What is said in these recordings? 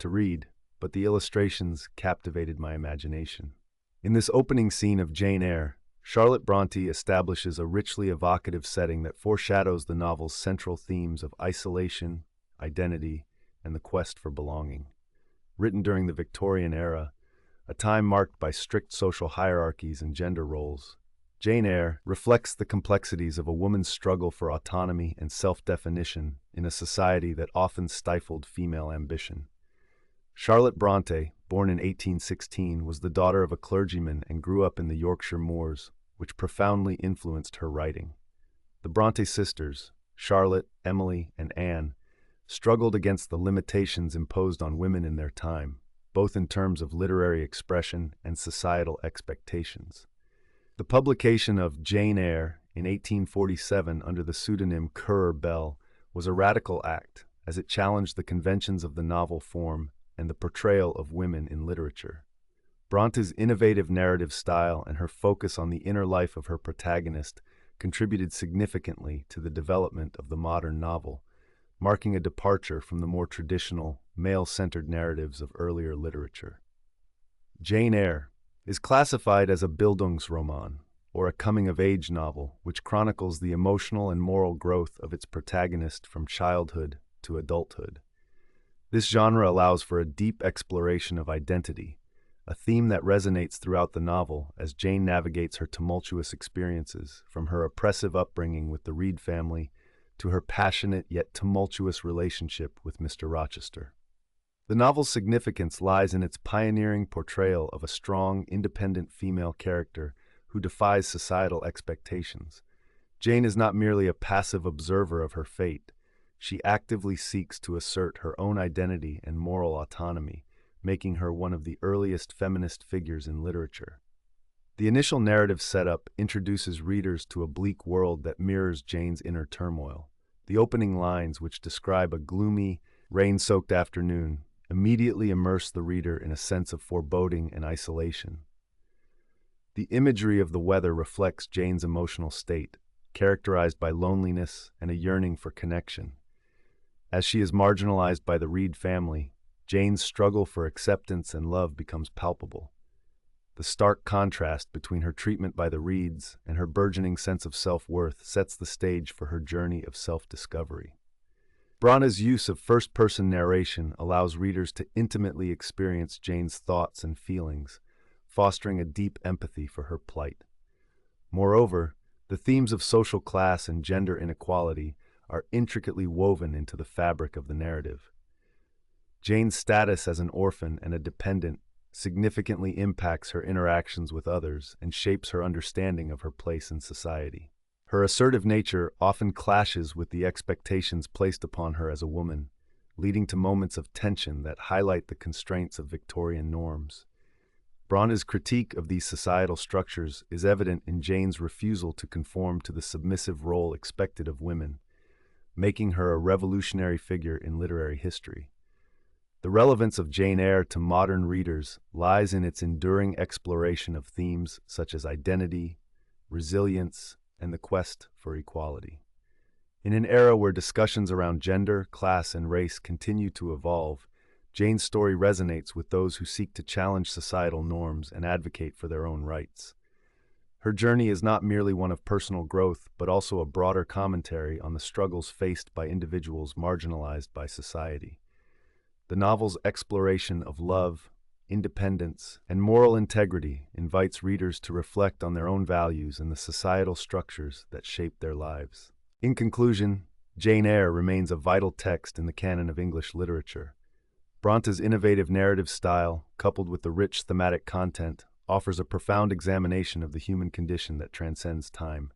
to read, but the illustrations captivated my imagination. In this opening scene of Jane Eyre, Charlotte Brontë establishes a richly evocative setting that foreshadows the novel's central themes of isolation, identity, and the quest for belonging. Written during the Victorian era, a time marked by strict social hierarchies and gender roles, Jane Eyre reflects the complexities of a woman's struggle for autonomy and self-definition in a society that often stifled female ambition. Charlotte Brontë, born in 1816, was the daughter of a clergyman and grew up in the Yorkshire moors, which profoundly influenced her writing. The Brontë sisters, Charlotte, Emily, and Anne, struggled against the limitations imposed on women in their time, both in terms of literary expression and societal expectations. The publication of Jane Eyre in 1847 under the pseudonym Currer Bell was a radical act, as it challenged the conventions of the novel form and the portrayal of women in literature. Bronte's innovative narrative style and her focus on the inner life of her protagonist contributed significantly to the development of the modern novel, marking a departure from the more traditional, male-centered narratives of earlier literature. Jane Eyre is classified as a Bildungsroman, or a coming-of-age novel, which chronicles the emotional and moral growth of its protagonist from childhood to adulthood. This genre allows for a deep exploration of identity, a theme that resonates throughout the novel as Jane navigates her tumultuous experiences, from her oppressive upbringing with the Reed family to her passionate yet tumultuous relationship with Mr. Rochester. The novel's significance lies in its pioneering portrayal of a strong, independent female character who defies societal expectations. Jane is not merely a passive observer of her fate. She actively seeks to assert her own identity and moral autonomy, making her one of the earliest feminist figures in literature. The initial narrative setup introduces readers to a bleak world that mirrors Jane's inner turmoil. The opening lines, which describe a gloomy, rain-soaked afternoon, immediately immerse the reader in a sense of foreboding and isolation. The imagery of the weather reflects Jane's emotional state, characterized by loneliness and a yearning for connection. As she is marginalized by the Reed family, Jane's struggle for acceptance and love becomes palpable. The stark contrast between her treatment by the Reeds and her burgeoning sense of self-worth sets the stage for her journey of self-discovery. Bronte's use of first-person narration allows readers to intimately experience Jane's thoughts and feelings, fostering a deep empathy for her plight. Moreover, the themes of social class and gender inequality are intricately woven into the fabric of the narrative. Jane's status as an orphan and a dependent significantly impacts her interactions with others and shapes her understanding of her place in society. Her assertive nature often clashes with the expectations placed upon her as a woman, leading to moments of tension that highlight the constraints of Victorian norms. Bronte's critique of these societal structures is evident in Jane's refusal to conform to the submissive role expected of women, making her a revolutionary figure in literary history. The relevance of Jane Eyre to modern readers lies in its enduring exploration of themes such as identity, resilience, and the quest for equality. In an era where discussions around gender, class, and race continue to evolve, Jane's story resonates with those who seek to challenge societal norms and advocate for their own rights. Her journey is not merely one of personal growth, but also a broader commentary on the struggles faced by individuals marginalized by society. The novel's exploration of love, independence, and moral integrity invites readers to reflect on their own values and the societal structures that shape their lives. In conclusion, Jane Eyre remains a vital text in the canon of English literature. Bronte's innovative narrative style, coupled with the rich thematic content, offers a profound examination of the human condition that transcends time.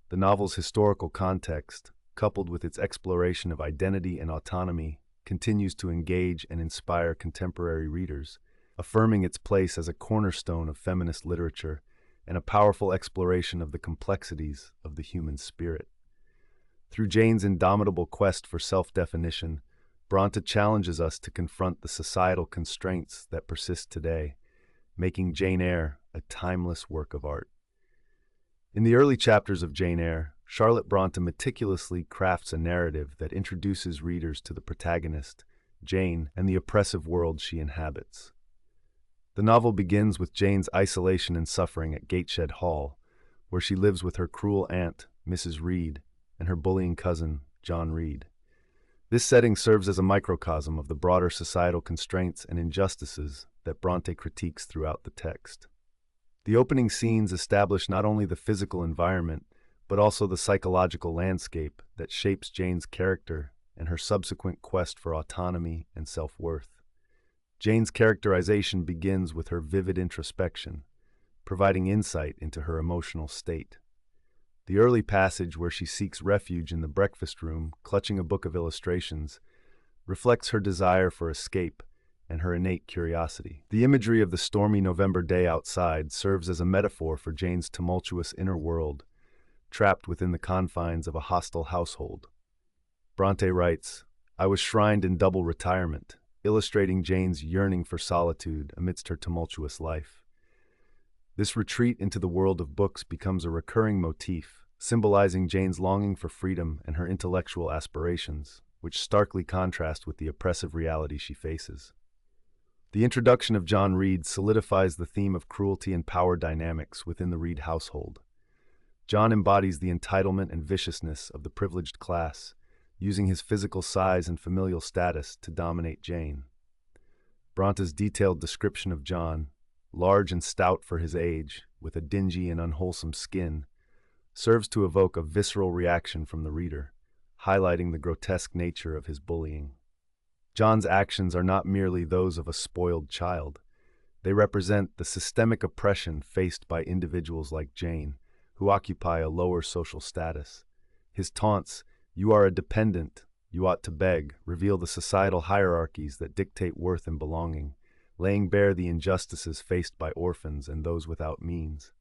The novel's historical context, coupled with its exploration of identity and autonomy, continues to engage and inspire contemporary readers, affirming its place as a cornerstone of feminist literature and a powerful exploration of the complexities of the human spirit. Through Jane's indomitable quest for self-definition, Brontë challenges us to confront the societal constraints that persist today, making Jane Eyre a timeless work of art. In the early chapters of Jane Eyre, Charlotte Brontë meticulously crafts a narrative that introduces readers to the protagonist, Jane, and the oppressive world she inhabits. The novel begins with Jane's isolation and suffering at Gateshead Hall, where she lives with her cruel aunt, Mrs. Reed, and her bullying cousin, John Reed. This setting serves as a microcosm of the broader societal constraints and injustices that Brontë critiques throughout the text. The opening scenes establish not only the physical environment, but also the psychological landscape that shapes Jane's character and her subsequent quest for autonomy and self-worth. Jane's characterization begins with her vivid introspection, providing insight into her emotional state. The early passage where she seeks refuge in the breakfast room, clutching a book of illustrations, reflects her desire for escape and her innate curiosity. The imagery of the stormy November day outside serves as a metaphor for Jane's tumultuous inner world, trapped within the confines of a hostile household. Brontë writes, "I was shrined in double retirement," illustrating Jane's yearning for solitude amidst her tumultuous life. This retreat into the world of books becomes a recurring motif, symbolizing Jane's longing for freedom and her intellectual aspirations, which starkly contrast with the oppressive reality she faces. The introduction of John Reed solidifies the theme of cruelty and power dynamics within the Reed household. John embodies the entitlement and viciousness of the privileged class, using his physical size and familial status to dominate Jane. Brontë's detailed description of John, large and stout for his age, with a dingy and unwholesome skin, serves to evoke a visceral reaction from the reader, highlighting the grotesque nature of his bullying. John's actions are not merely those of a spoiled child. They represent the systemic oppression faced by individuals like Jane, who occupy a lower social status. His taunts, "You are a dependent, you ought to beg," reveal the societal hierarchies that dictate worth and belonging, laying bare the injustices faced by orphans and those without means.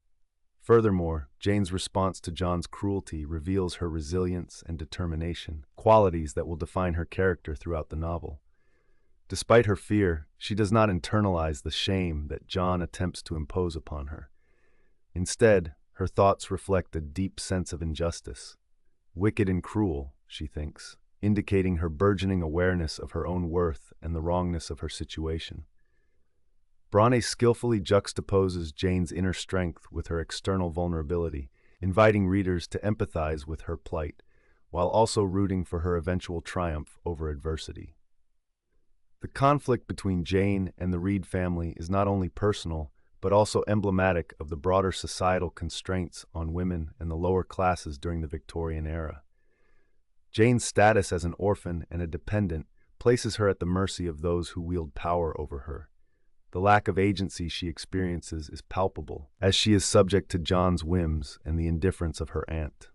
Furthermore, Jane's response to John's cruelty reveals her resilience and determination, qualities that will define her character throughout the novel. Despite her fear, she does not internalize the shame that John attempts to impose upon her. Instead, her thoughts reflect a deep sense of injustice. Wicked and cruel, she thinks, indicating her burgeoning awareness of her own worth and the wrongness of her situation. Brontë skillfully juxtaposes Jane's inner strength with her external vulnerability, inviting readers to empathize with her plight, while also rooting for her eventual triumph over adversity. The conflict between Jane and the Reed family is not only personal, but also emblematic of the broader societal constraints on women and the lower classes during the Victorian era. Jane's status as an orphan and a dependent places her at the mercy of those who wield power over her. The lack of agency she experiences is palpable, as she is subject to John's whims and the indifference of her aunt.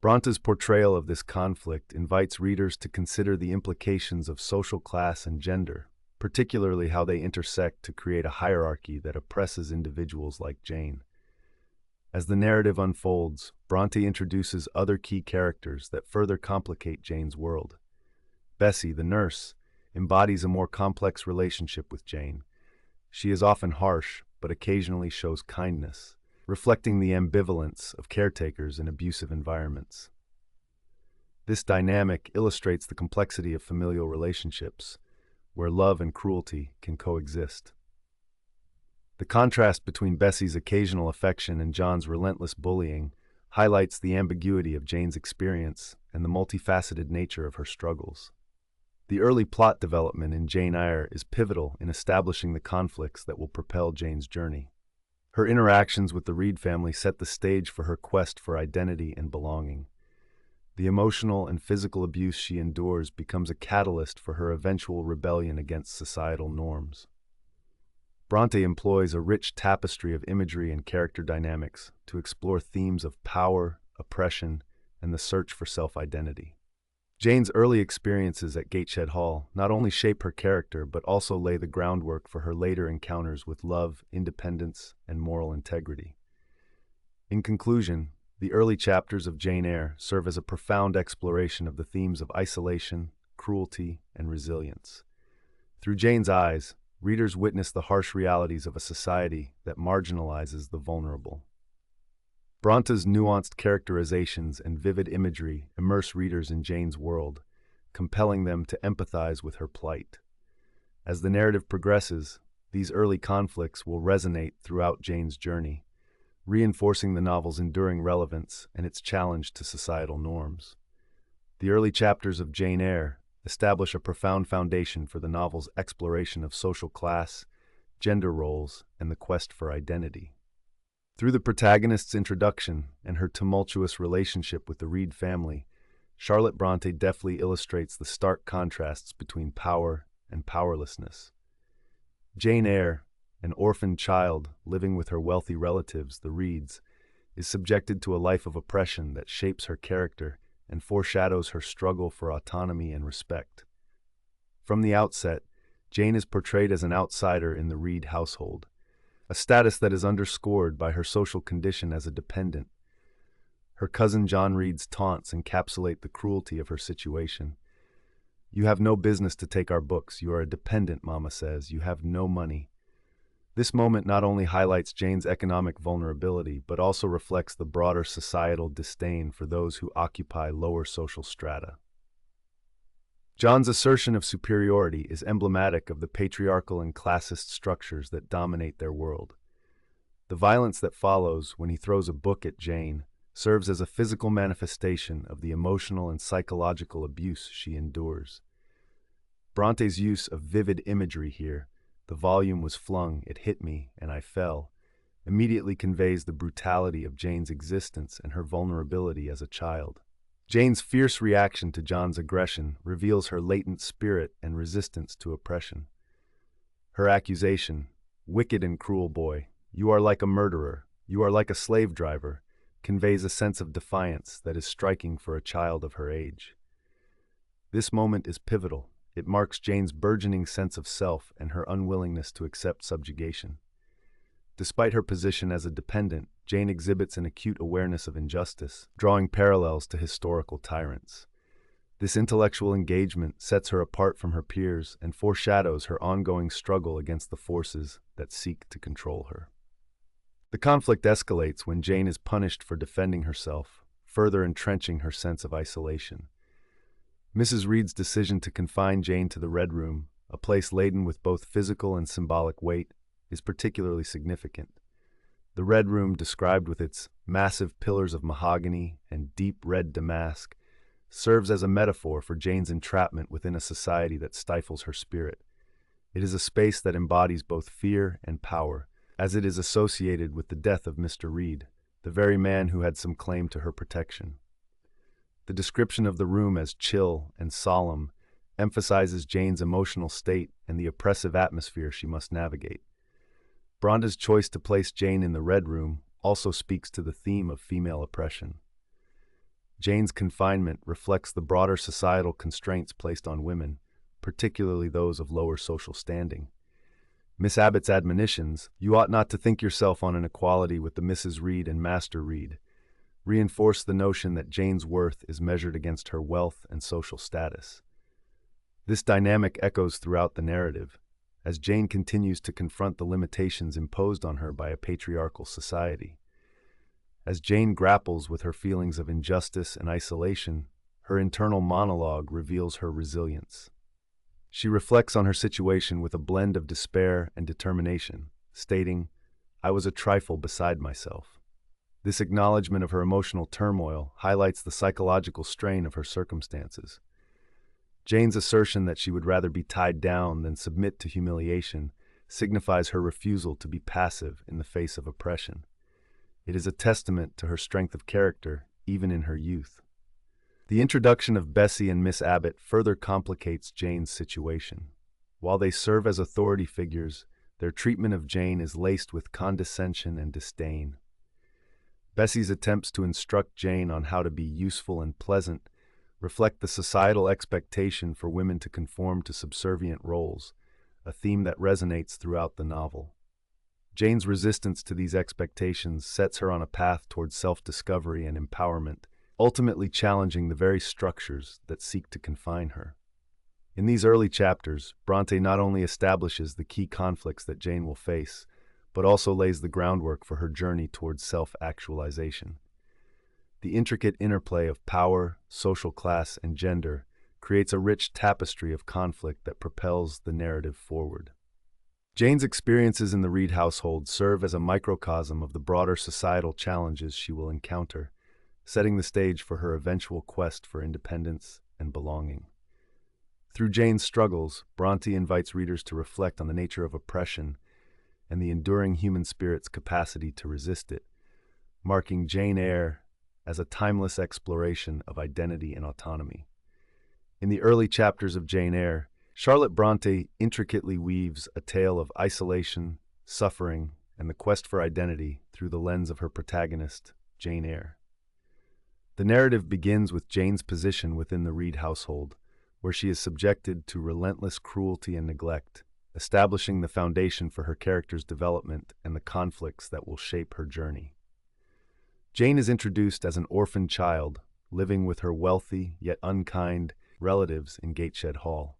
Bronte's portrayal of this conflict invites readers to consider the implications of social class and gender, particularly how they intersect to create a hierarchy that oppresses individuals like Jane. As the narrative unfolds, Brontë introduces other key characters that further complicate Jane's world. Bessie, the nurse, embodies a more complex relationship with Jane. She is often harsh, but occasionally shows kindness, reflecting the ambivalence of caretakers in abusive environments. This dynamic illustrates the complexity of familial relationships, where love and cruelty can coexist. The contrast between Bessie's occasional affection and John's relentless bullying highlights the ambiguity of Jane's experience and the multifaceted nature of her struggles. The early plot development in Jane Eyre is pivotal in establishing the conflicts that will propel Jane's journey. Her interactions with the Reed family set the stage for her quest for identity and belonging. The emotional and physical abuse she endures becomes a catalyst for her eventual rebellion against societal norms. Brontë employs a rich tapestry of imagery and character dynamics to explore themes of power, oppression, and the search for self-identity. Jane's early experiences at Gateshead Hall not only shape her character but also lay the groundwork for her later encounters with love, independence, and moral integrity. In conclusion, the early chapters of Jane Eyre serve as a profound exploration of the themes of isolation, cruelty, and resilience. Through Jane's eyes, readers witness the harsh realities of a society that marginalizes the vulnerable. Bronte's nuanced characterizations and vivid imagery immerse readers in Jane's world, compelling them to empathize with her plight. As the narrative progresses, these early conflicts will resonate throughout Jane's journey, reinforcing the novel's enduring relevance and its challenge to societal norms. The early chapters of Jane Eyre establish a profound foundation for the novel's exploration of social class, gender roles, and the quest for identity. Through the protagonist's introduction and her tumultuous relationship with the Reed family, Charlotte Brontë deftly illustrates the stark contrasts between power and powerlessness. Jane Eyre, an orphaned child living with her wealthy relatives, the Reeds, is subjected to a life of oppression that shapes her character and foreshadows her struggle for autonomy and respect. From the outset, Jane is portrayed as an outsider in the Reed household, a status that is underscored by her social condition as a dependent. Her cousin John Reed's taunts encapsulate the cruelty of her situation. "You have no business to take our books. You are a dependent," Mama says. "You have no money." This moment not only highlights Jane's economic vulnerability, but also reflects the broader societal disdain for those who occupy lower social strata. John's assertion of superiority is emblematic of the patriarchal and classist structures that dominate their world. The violence that follows when he throws a book at Jane serves as a physical manifestation of the emotional and psychological abuse she endures. Bronte's use of vivid imagery here, "The volume was flung, it hit me, and I fell," immediately conveys the brutality of Jane's existence and her vulnerability as a child. Jane's fierce reaction to John's aggression reveals her latent spirit and resistance to oppression. Her accusation, "Wicked and cruel boy, you are like a murderer, you are like a slave driver," conveys a sense of defiance that is striking for a child of her age. This moment is pivotal. It marks Jane's burgeoning sense of self and her unwillingness to accept subjugation. Despite her position as a dependent, Jane exhibits an acute awareness of injustice, drawing parallels to historical tyrants. This intellectual engagement sets her apart from her peers and foreshadows her ongoing struggle against the forces that seek to control her. The conflict escalates when Jane is punished for defending herself, further entrenching her sense of isolation. Mrs. Reed's decision to confine Jane to the Red Room, a place laden with both physical and symbolic weight, is particularly significant. The Red Room, described with its massive pillars of mahogany and deep red damask, serves as a metaphor for Jane's entrapment within a society that stifles her spirit. It is a space that embodies both fear and power, as it is associated with the death of Mr. Reed, the very man who had some claim to her protection. The description of the room as chill and solemn emphasizes Jane's emotional state and the oppressive atmosphere she must navigate. Bronte's choice to place Jane in the Red Room also speaks to the theme of female oppression. Jane's confinement reflects the broader societal constraints placed on women, particularly those of lower social standing. Miss Abbott's admonitions, "You ought not to think yourself on an equality with the Mrs. Reed and Master Reed," reinforce the notion that Jane's worth is measured against her wealth and social status. This dynamic echoes throughout the narrative, as Jane continues to confront the limitations imposed on her by a patriarchal society. As Jane grapples with her feelings of injustice and isolation, her internal monologue reveals her resilience. She reflects on her situation with a blend of despair and determination, stating, "I was a trifle beside myself." This acknowledgement of her emotional turmoil highlights the psychological strain of her circumstances. Jane's assertion that she would rather be tied down than submit to humiliation signifies her refusal to be passive in the face of oppression. It is a testament to her strength of character, even in her youth. The introduction of Bessie and Miss Abbott further complicates Jane's situation. While they serve as authority figures, their treatment of Jane is laced with condescension and disdain. Bessie's attempts to instruct Jane on how to be useful and pleasant reflect the societal expectation for women to conform to subservient roles, a theme that resonates throughout the novel. Jane's resistance to these expectations sets her on a path towards self-discovery and empowerment, ultimately challenging the very structures that seek to confine her. In these early chapters, Brontë not only establishes the key conflicts that Jane will face, but also lays the groundwork for her journey towards self-actualization. The intricate interplay of power, social class, and gender creates a rich tapestry of conflict that propels the narrative forward. Jane's experiences in the Reed household serve as a microcosm of the broader societal challenges she will encounter, setting the stage for her eventual quest for independence and belonging. Through Jane's struggles, Brontë invites readers to reflect on the nature of oppression and the enduring human spirit's capacity to resist it, marking Jane Eyre as a timeless exploration of identity and autonomy. In the early chapters of Jane Eyre, Charlotte Brontë intricately weaves a tale of isolation, suffering, and the quest for identity through the lens of her protagonist, Jane Eyre. The narrative begins with Jane's position within the Reed household, where she is subjected to relentless cruelty and neglect, establishing the foundation for her character's development and the conflicts that will shape her journey. Jane is introduced as an orphan child, living with her wealthy yet unkind relatives in Gateshead Hall.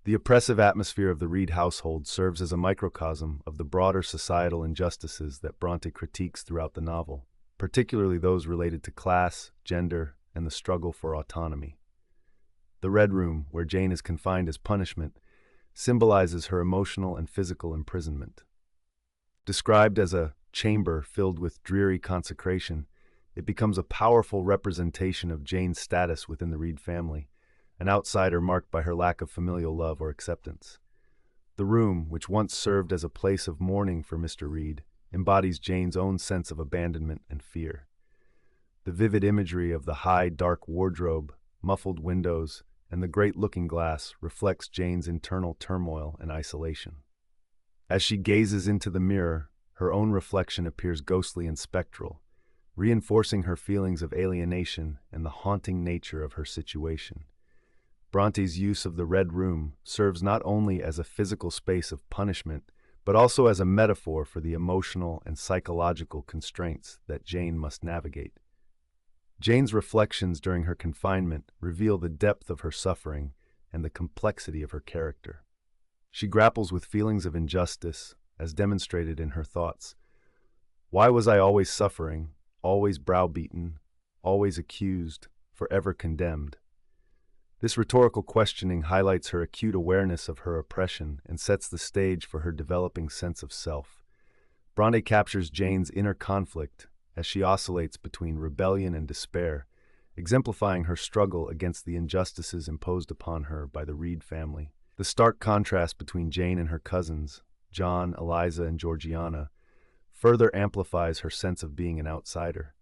The oppressive atmosphere of the Reed household serves as a microcosm of the broader societal injustices that Brontë critiques throughout the novel, particularly those related to class, gender, and the struggle for autonomy. The Red Room, where Jane is confined as punishment, symbolizes her emotional and physical imprisonment. Described as a chamber filled with dreary consecration, it becomes a powerful representation of Jane's status within the Reed family, an outsider marked by her lack of familial love or acceptance. The room, which once served as a place of mourning for Mr. Reed, embodies Jane's own sense of abandonment and fear. The vivid imagery of the high, dark wardrobe, muffled windows, and the great looking-glass reflects Jane's internal turmoil and isolation. As she gazes into the mirror, her own reflection appears ghostly and spectral, reinforcing her feelings of alienation and the haunting nature of her situation. Brontë's use of the Red Room serves not only as a physical space of punishment, but also as a metaphor for the emotional and psychological constraints that Jane must navigate. Jane's reflections during her confinement reveal the depth of her suffering and the complexity of her character. She grapples with feelings of injustice, as demonstrated in her thoughts. Why was I always suffering, always browbeaten, always accused, forever condemned? This rhetorical questioning highlights her acute awareness of her oppression and sets the stage for her developing sense of self. Brontë captures Jane's inner conflict as she oscillates between rebellion and despair, exemplifying her struggle against the injustices imposed upon her by the Reed family. The stark contrast between Jane and her cousins, John, Eliza, and Georgiana, further amplifies her sense of being an outsider.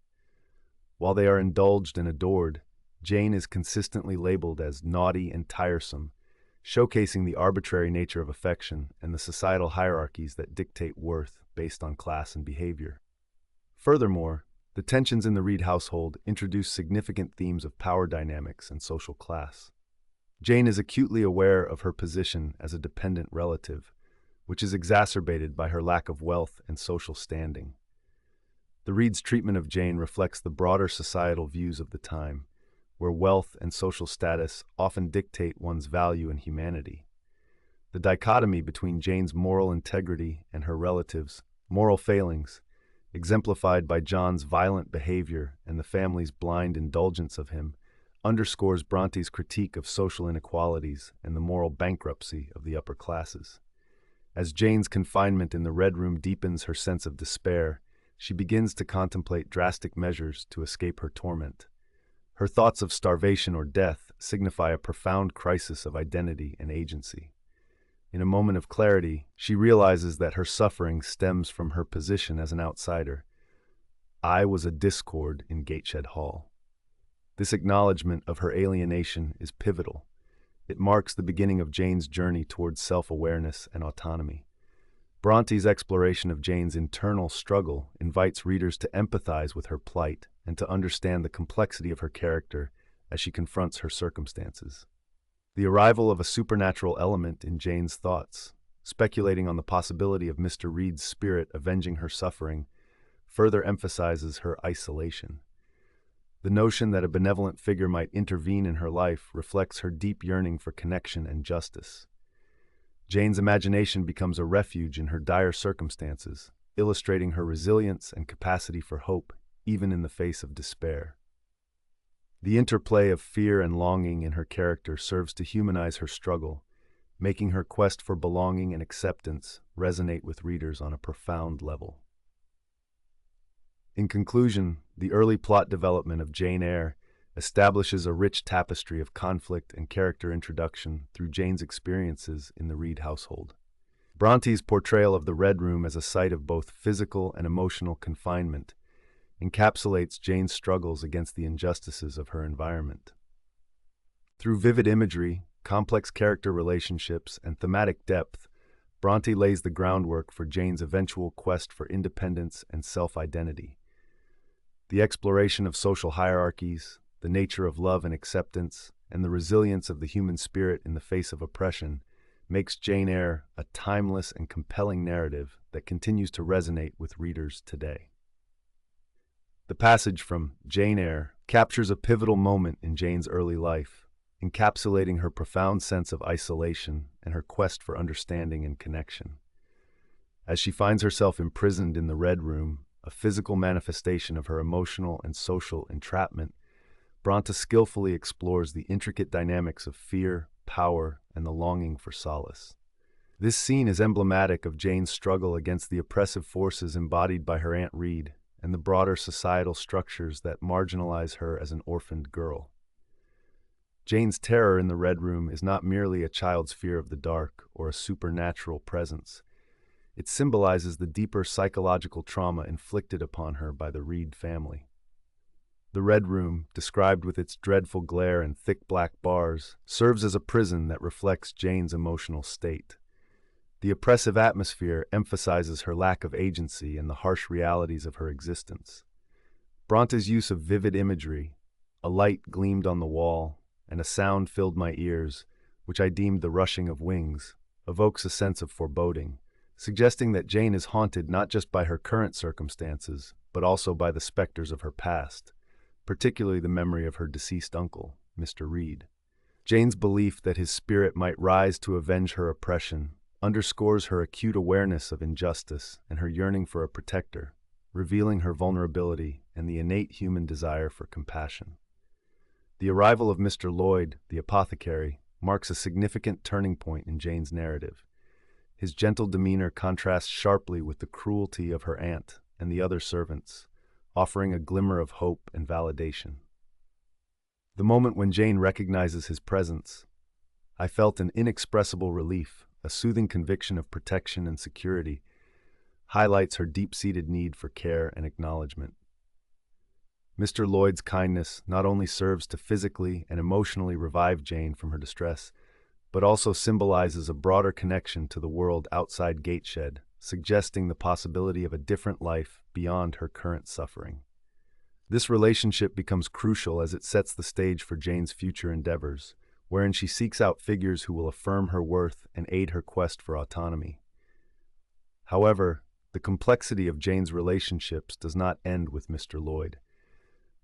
While they are indulged and adored, Jane is consistently labeled as naughty and tiresome, showcasing the arbitrary nature of affection and the societal hierarchies that dictate worth based on class and behavior. Furthermore, the tensions in the Reed household introduce significant themes of power dynamics and social class. Jane is acutely aware of her position as a dependent relative, which is exacerbated by her lack of wealth and social standing. The Reed's treatment of Jane reflects the broader societal views of the time, where wealth and social status often dictate one's value and humanity. The dichotomy between Jane's moral integrity and her relatives' moral failings, exemplified by John's violent behavior and the family's blind indulgence of him, underscores Bronte's critique of social inequalities and the moral bankruptcy of the upper classes. As Jane's confinement in the Red Room deepens her sense of despair, she begins to contemplate drastic measures to escape her torment. Her thoughts of starvation or death signify a profound crisis of identity and agency. In a moment of clarity, she realizes that her suffering stems from her position as an outsider. I was a discord in Gateshead Hall. This acknowledgement of her alienation is pivotal. It marks the beginning of Jane's journey towards self-awareness and autonomy. Bronte's exploration of Jane's internal struggle invites readers to empathize with her plight and to understand the complexity of her character as she confronts her circumstances. The arrival of a supernatural element in Jane's thoughts, speculating on the possibility of Mr. Reed's spirit avenging her suffering, further emphasizes her isolation. The notion that a benevolent figure might intervene in her life reflects her deep yearning for connection and justice. Jane's imagination becomes a refuge in her dire circumstances, illustrating her resilience and capacity for hope, even in the face of despair. The interplay of fear and longing in her character serves to humanize her struggle, making her quest for belonging and acceptance resonate with readers on a profound level. In conclusion, the early plot development of Jane Eyre establishes a rich tapestry of conflict and character introduction through Jane's experiences in the Reed household. Bronte's portrayal of the Red Room as a site of both physical and emotional confinement encapsulates Jane's struggles against the injustices of her environment. Through vivid imagery, complex character relationships, and thematic depth, Brontë lays the groundwork for Jane's eventual quest for independence and self-identity. The exploration of social hierarchies, the nature of love and acceptance, and the resilience of the human spirit in the face of oppression makes Jane Eyre a timeless and compelling narrative that continues to resonate with readers today. The passage from Jane Eyre captures a pivotal moment in Jane's early life, encapsulating her profound sense of isolation and her quest for understanding and connection. As she finds herself imprisoned in the Red Room, a physical manifestation of her emotional and social entrapment, Brontë skillfully explores the intricate dynamics of fear, power, and the longing for solace. This scene is emblematic of Jane's struggle against the oppressive forces embodied by her Aunt Reed and the broader societal structures that marginalize her as an orphaned girl. Jane's terror in the Red Room is not merely a child's fear of the dark or a supernatural presence. It symbolizes the deeper psychological trauma inflicted upon her by the Reed family. The Red Room, described with its dreadful glare and thick black bars, serves as a prison that reflects Jane's emotional state. The oppressive atmosphere emphasizes her lack of agency and the harsh realities of her existence. Bronte's use of vivid imagery, a light gleamed on the wall, and a sound filled my ears, which I deemed the rushing of wings, evokes a sense of foreboding, suggesting that Jane is haunted not just by her current circumstances, but also by the specters of her past, particularly the memory of her deceased uncle, Mr. Reed. Jane's belief that his spirit might rise to avenge her oppression underscores her acute awareness of injustice and her yearning for a protector, revealing her vulnerability and the innate human desire for compassion. The arrival of Mr. Lloyd, the apothecary, marks a significant turning point in Jane's narrative. His gentle demeanor contrasts sharply with the cruelty of her aunt and the other servants, offering a glimmer of hope and validation. The moment when Jane recognizes his presence, I felt an inexpressible relief, a soothing conviction of protection and security, highlights her deep-seated need for care and acknowledgement. Mr. Lloyd's kindness not only serves to physically and emotionally revive Jane from her distress, but also symbolizes a broader connection to the world outside Gateshead, suggesting the possibility of a different life beyond her current suffering. This relationship becomes crucial as it sets the stage for Jane's future endeavors, wherein she seeks out figures who will affirm her worth and aid her quest for autonomy. However, the complexity of Jane's relationships does not end with Mr. Lloyd.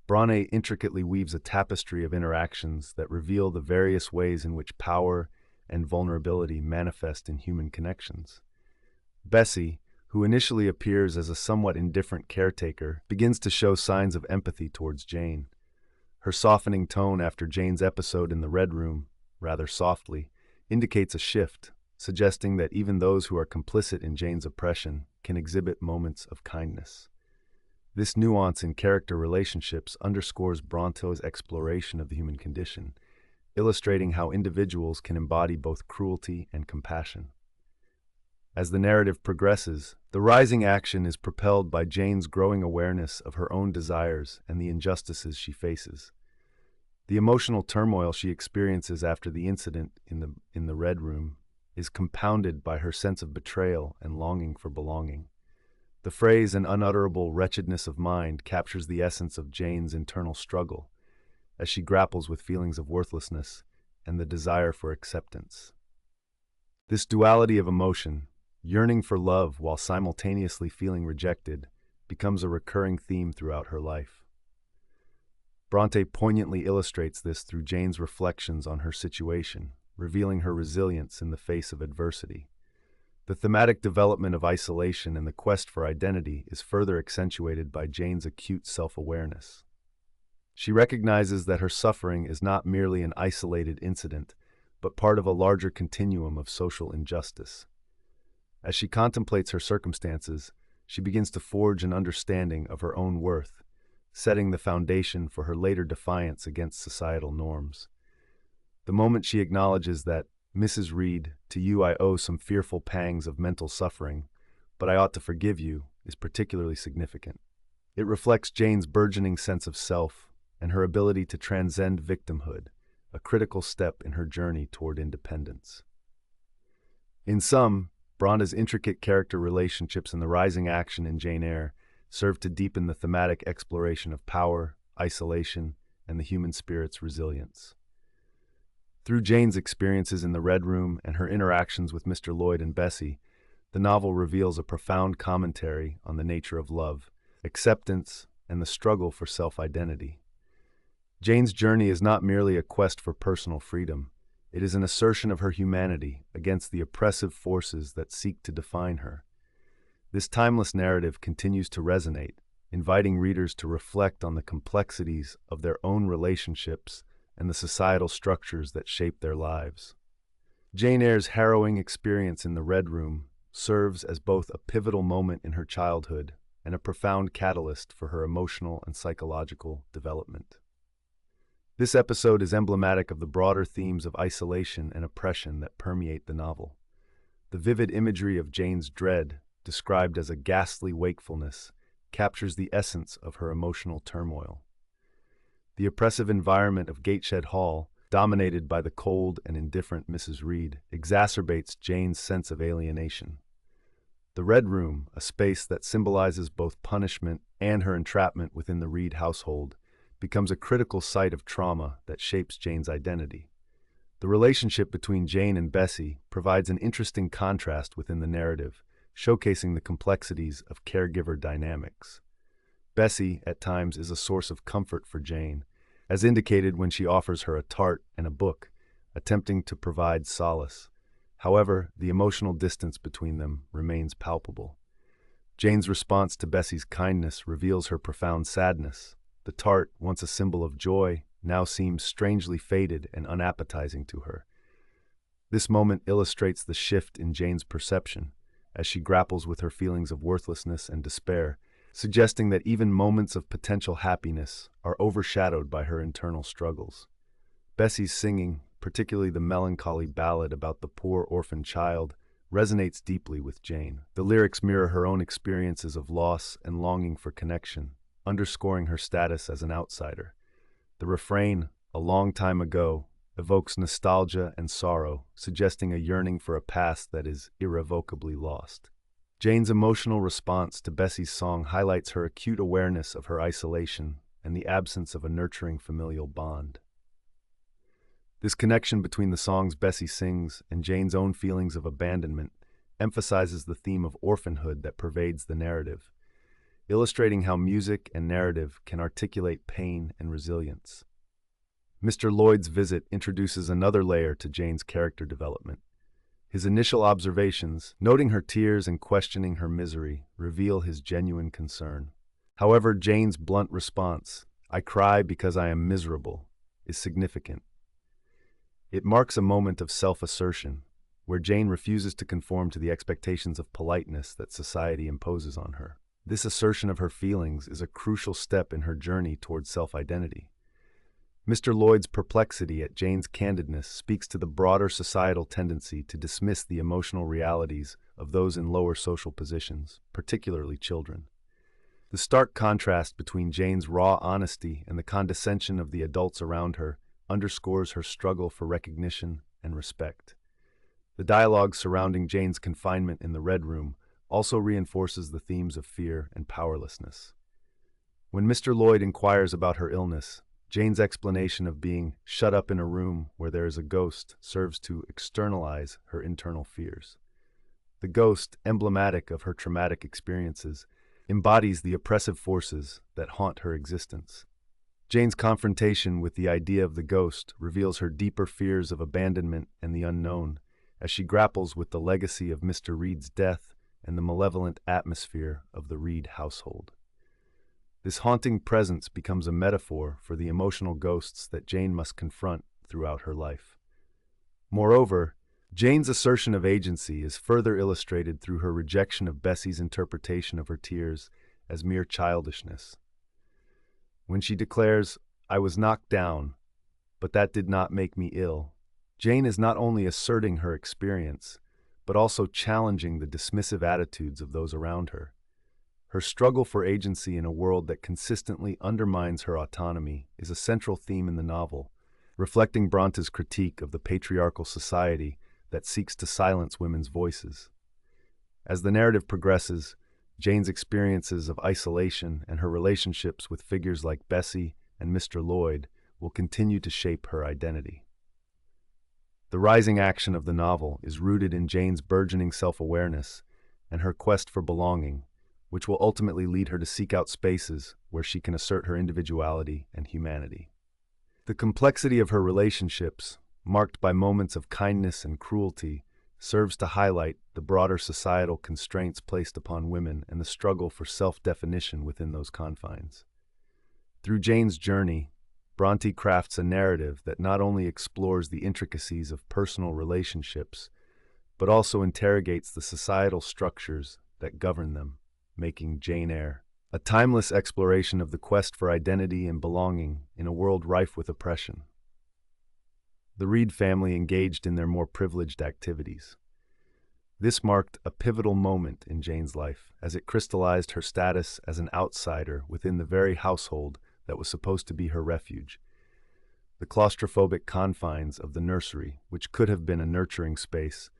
Brontë intricately weaves a tapestry of interactions that reveal the various ways in which power and vulnerability manifest in human connections. Bessie, who initially appears as a somewhat indifferent caretaker, begins to show signs of empathy towards Jane. Her softening tone after Jane's episode in the Red Room, rather softly, indicates a shift, suggesting that even those who are complicit in Jane's oppression can exhibit moments of kindness. This nuance in character relationships underscores Brontë's exploration of the human condition, illustrating how individuals can embody both cruelty and compassion. As the narrative progresses, the rising action is propelled by Jane's growing awareness of her own desires and the injustices she faces. The emotional turmoil she experiences after the incident in the Red Room is compounded by her sense of betrayal and longing for belonging. The phrase "an unutterable wretchedness of mind" captures the essence of Jane's internal struggle, as she grapples with feelings of worthlessness and the desire for acceptance. This duality of emotion, yearning for love while simultaneously feeling rejected, becomes a recurring theme throughout her life. Brontë poignantly illustrates this through Jane's reflections on her situation, revealing her resilience in the face of adversity. The thematic development of isolation and the quest for identity is further accentuated by Jane's acute self-awareness. She recognizes that her suffering is not merely an isolated incident, but part of a larger continuum of social injustice. As she contemplates her circumstances, she begins to forge an understanding of her own worth, setting the foundation for her later defiance against societal norms. The moment she acknowledges that, "Mrs. Reed, to you I owe some fearful pangs of mental suffering, but I ought to forgive you," is particularly significant. It reflects Jane's burgeoning sense of self and her ability to transcend victimhood, a critical step in her journey toward independence. In sum, Bronte's intricate character relationships and the rising action in Jane Eyre serve to deepen the thematic exploration of power, isolation, and the human spirit's resilience. Through Jane's experiences in the Red Room and her interactions with Mr. Lloyd and Bessie, the novel reveals a profound commentary on the nature of love, acceptance, and the struggle for self-identity. Jane's journey is not merely a quest for personal freedom. It is an assertion of her humanity against the oppressive forces that seek to define her. This timeless narrative continues to resonate, inviting readers to reflect on the complexities of their own relationships and the societal structures that shape their lives. Jane Eyre's harrowing experience in the Red Room serves as both a pivotal moment in her childhood and a profound catalyst for her emotional and psychological development. This episode is emblematic of the broader themes of isolation and oppression that permeate the novel. The vivid imagery of Jane's dread, described as a ghastly wakefulness, captures the essence of her emotional turmoil. The oppressive environment of Gateshead Hall, dominated by the cold and indifferent Mrs. Reed, exacerbates Jane's sense of alienation. The Red Room, a space that symbolizes both punishment and her entrapment within the Reed household, becomes a critical site of trauma that shapes Jane's identity. The relationship between Jane and Bessie provides an interesting contrast within the narrative, showcasing the complexities of caregiver dynamics. Bessie, at times, is a source of comfort for Jane, as indicated when she offers her a tart and a book, attempting to provide solace. However, the emotional distance between them remains palpable. Jane's response to Bessie's kindness reveals her profound sadness. The tart, once a symbol of joy, now seems strangely faded and unappetizing to her. This moment illustrates the shift in Jane's perception, as she grapples with her feelings of worthlessness and despair, suggesting that even moments of potential happiness are overshadowed by her internal struggles. Bessie's singing, particularly the melancholy ballad about the poor orphan child, resonates deeply with Jane. The lyrics mirror her own experiences of loss and longing for connection, underscoring her status as an outsider. The refrain, "a long time ago," evokes nostalgia and sorrow, suggesting a yearning for a past that is irrevocably lost. Jane's emotional response to Bessie's song highlights her acute awareness of her isolation and the absence of a nurturing familial bond. This connection between the songs Bessie sings and Jane's own feelings of abandonment emphasizes the theme of orphanhood that pervades the narrative, illustrating how music and narrative can articulate pain and resilience. Mr. Lloyd's visit introduces another layer to Jane's character development. His initial observations, noting her tears and questioning her misery, reveal his genuine concern. However, Jane's blunt response, "I cry because I am miserable," is significant. It marks a moment of self-assertion, where Jane refuses to conform to the expectations of politeness that society imposes on her. This assertion of her feelings is a crucial step in her journey towards self-identity. Mr. Lloyd's perplexity at Jane's candidness speaks to the broader societal tendency to dismiss the emotional realities of those in lower social positions, particularly children. The stark contrast between Jane's raw honesty and the condescension of the adults around her underscores her struggle for recognition and respect. The dialogue surrounding Jane's confinement in the Red Room also reinforces the themes of fear and powerlessness. When Mr. Lloyd inquires about her illness, Jane's explanation of being shut up in a room where there is a ghost serves to externalize her internal fears. The ghost, emblematic of her traumatic experiences, embodies the oppressive forces that haunt her existence. Jane's confrontation with the idea of the ghost reveals her deeper fears of abandonment and the unknown, as she grapples with the legacy of Mr. Reed's death and the malevolent atmosphere of the Reed household. This haunting presence becomes a metaphor for the emotional ghosts that Jane must confront throughout her life. Moreover, Jane's assertion of agency is further illustrated through her rejection of Bessie's interpretation of her tears as mere childishness. When she declares, "I was knocked down, but that did not make me ill," Jane is not only asserting her experience, but also challenging the dismissive attitudes of those around her. Her struggle for agency in a world that consistently undermines her autonomy is a central theme in the novel, reflecting Bronte's critique of the patriarchal society that seeks to silence women's voices. As the narrative progresses, Jane's experiences of isolation and her relationships with figures like Bessie and Mr. Lloyd will continue to shape her identity. The rising action of the novel is rooted in Jane's burgeoning self-awareness and her quest for belonging, which will ultimately lead her to seek out spaces where she can assert her individuality and humanity. The complexity of her relationships, marked by moments of kindness and cruelty, serves to highlight the broader societal constraints placed upon women and the struggle for self-definition within those confines. Through Jane's journey, Brontë crafts a narrative that not only explores the intricacies of personal relationships, but also interrogates the societal structures that govern them, making Jane Eyre a timeless exploration of the quest for identity and belonging in a world rife with oppression. The Reed family engaged in their more privileged activities. This marked a pivotal moment in Jane's life, as it crystallized her status as an outsider within the very household that was supposed to be her refuge. The claustrophobic confines of the nursery, which could have been a nurturing space,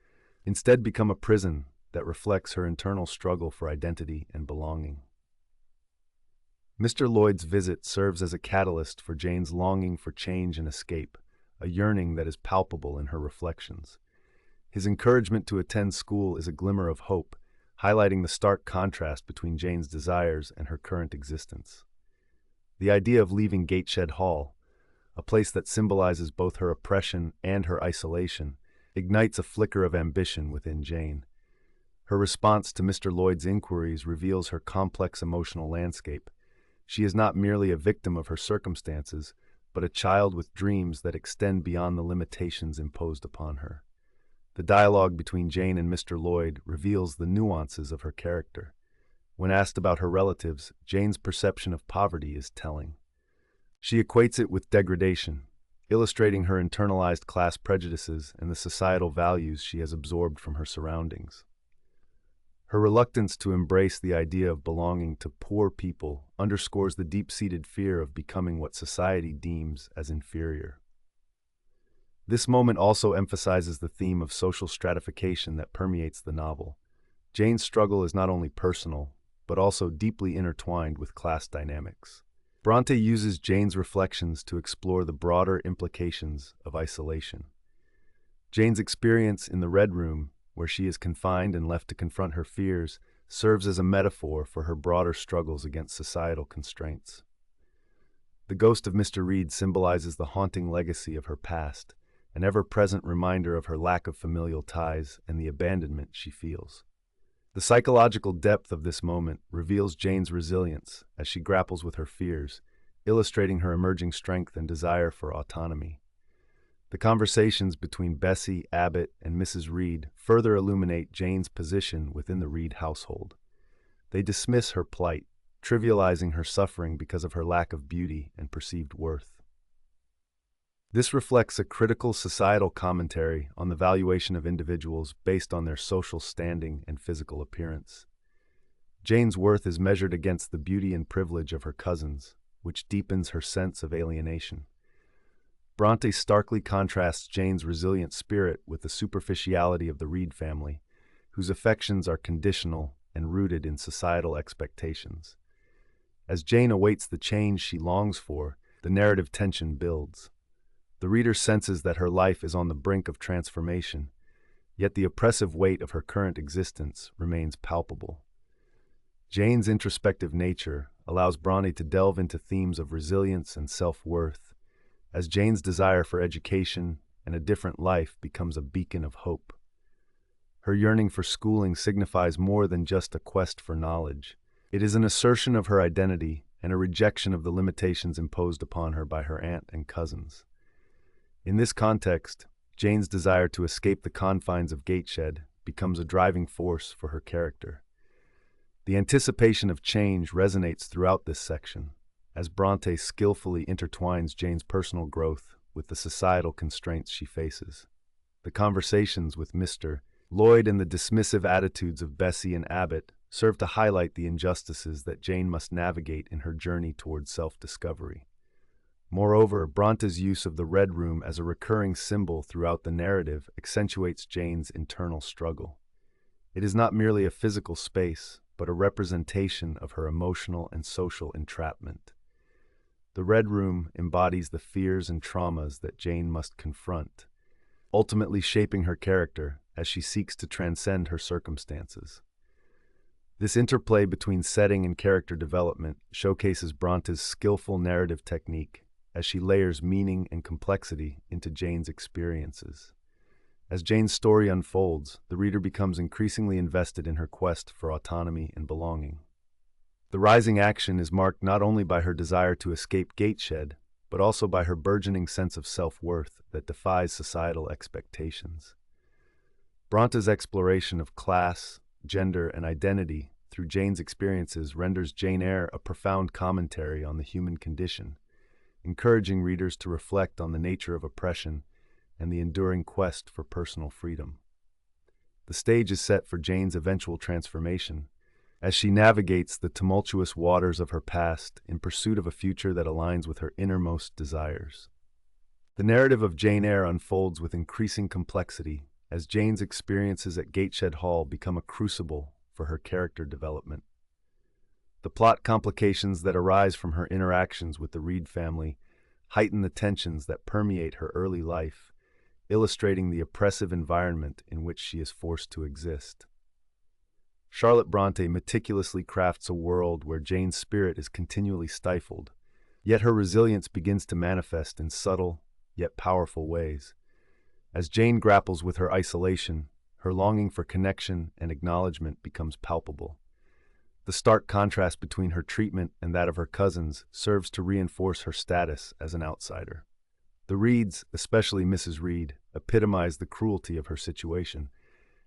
instead become a prison that reflects her internal struggle for identity and belonging. Mr. Lloyd's visit serves as a catalyst for Jane's longing for change and escape, a yearning that is palpable in her reflections. His encouragement to attend school is a glimmer of hope, highlighting the stark contrast between Jane's desires and her current existence. The idea of leaving Gateshead Hall, a place that symbolizes both her oppression and her isolation, ignites a flicker of ambition within Jane. Her response to Mr. Lloyd's inquiries reveals her complex emotional landscape. She is not merely a victim of her circumstances, but a child with dreams that extend beyond the limitations imposed upon her. The dialogue between Jane and Mr. Lloyd reveals the nuances of her character. When asked about her relatives, Jane's perception of poverty is telling. She equates it with degradation, illustrating her internalized class prejudices and the societal values she has absorbed from her surroundings. Her reluctance to embrace the idea of belonging to poor people underscores the deep-seated fear of becoming what society deems as inferior. This moment also emphasizes the theme of social stratification that permeates the novel. Jane's struggle is not only personal, but also deeply intertwined with class dynamics. Brontë uses Jane's reflections to explore the broader implications of isolation. Jane's experience in the Red Room, where she is confined and left to confront her fears, serves as a metaphor for her broader struggles against societal constraints. The ghost of Mr. Reed symbolizes the haunting legacy of her past, an ever-present reminder of her lack of familial ties and the abandonment she feels. The psychological depth of this moment reveals Jane's resilience as she grapples with her fears, illustrating her emerging strength and desire for autonomy. The conversations between Bessie, Abbott, and Mrs. Reed further illuminate Jane's position within the Reed household. They dismiss her plight, trivializing her suffering because of her lack of beauty and perceived worth. This reflects a critical societal commentary on the valuation of individuals based on their social standing and physical appearance. Jane's worth is measured against the beauty and privilege of her cousins, which deepens her sense of alienation. Brontë starkly contrasts Jane's resilient spirit with the superficiality of the Reed family, whose affections are conditional and rooted in societal expectations. As Jane awaits the change she longs for, the narrative tension builds. The reader senses that her life is on the brink of transformation, yet the oppressive weight of her current existence remains palpable. Jane's introspective nature allows Brontë to delve into themes of resilience and self-worth, as Jane's desire for education and a different life becomes a beacon of hope. Her yearning for schooling signifies more than just a quest for knowledge. It is an assertion of her identity and a rejection of the limitations imposed upon her by her aunt and cousins. In this context, Jane's desire to escape the confines of Gateshead becomes a driving force for her character. The anticipation of change resonates throughout this section, as Brontë skillfully intertwines Jane's personal growth with the societal constraints she faces. The conversations with Mr. Lloyd and the dismissive attitudes of Bessie and Abbott serve to highlight the injustices that Jane must navigate in her journey towards self-discovery. Moreover, Brontë's use of the Red Room as a recurring symbol throughout the narrative accentuates Jane's internal struggle. It is not merely a physical space, but a representation of her emotional and social entrapment. The Red Room embodies the fears and traumas that Jane must confront, ultimately shaping her character as she seeks to transcend her circumstances. This interplay between setting and character development showcases Brontë's skillful narrative technique as she layers meaning and complexity into Jane's experiences. As Jane's story unfolds, the reader becomes increasingly invested in her quest for autonomy and belonging. The rising action is marked not only by her desire to escape Gateshead, but also by her burgeoning sense of self-worth that defies societal expectations. Brontë's exploration of class, gender, and identity through Jane's experiences renders Jane Eyre a profound commentary on the human condition, encouraging readers to reflect on the nature of oppression and the enduring quest for personal freedom. The stage is set for Jane's eventual transformation, as she navigates the tumultuous waters of her past in pursuit of a future that aligns with her innermost desires. The narrative of Jane Eyre unfolds with increasing complexity as Jane's experiences at Gateshead Hall become a crucible for her character development. The plot complications that arise from her interactions with the Reed family heighten the tensions that permeate her early life, illustrating the oppressive environment in which she is forced to exist. Charlotte Brontë meticulously crafts a world where Jane's spirit is continually stifled, yet her resilience begins to manifest in subtle, yet powerful ways. As Jane grapples with her isolation, her longing for connection and acknowledgement becomes palpable. The stark contrast between her treatment and that of her cousins serves to reinforce her status as an outsider. The Reeds, especially Mrs. Reed, epitomize the cruelty of her situation,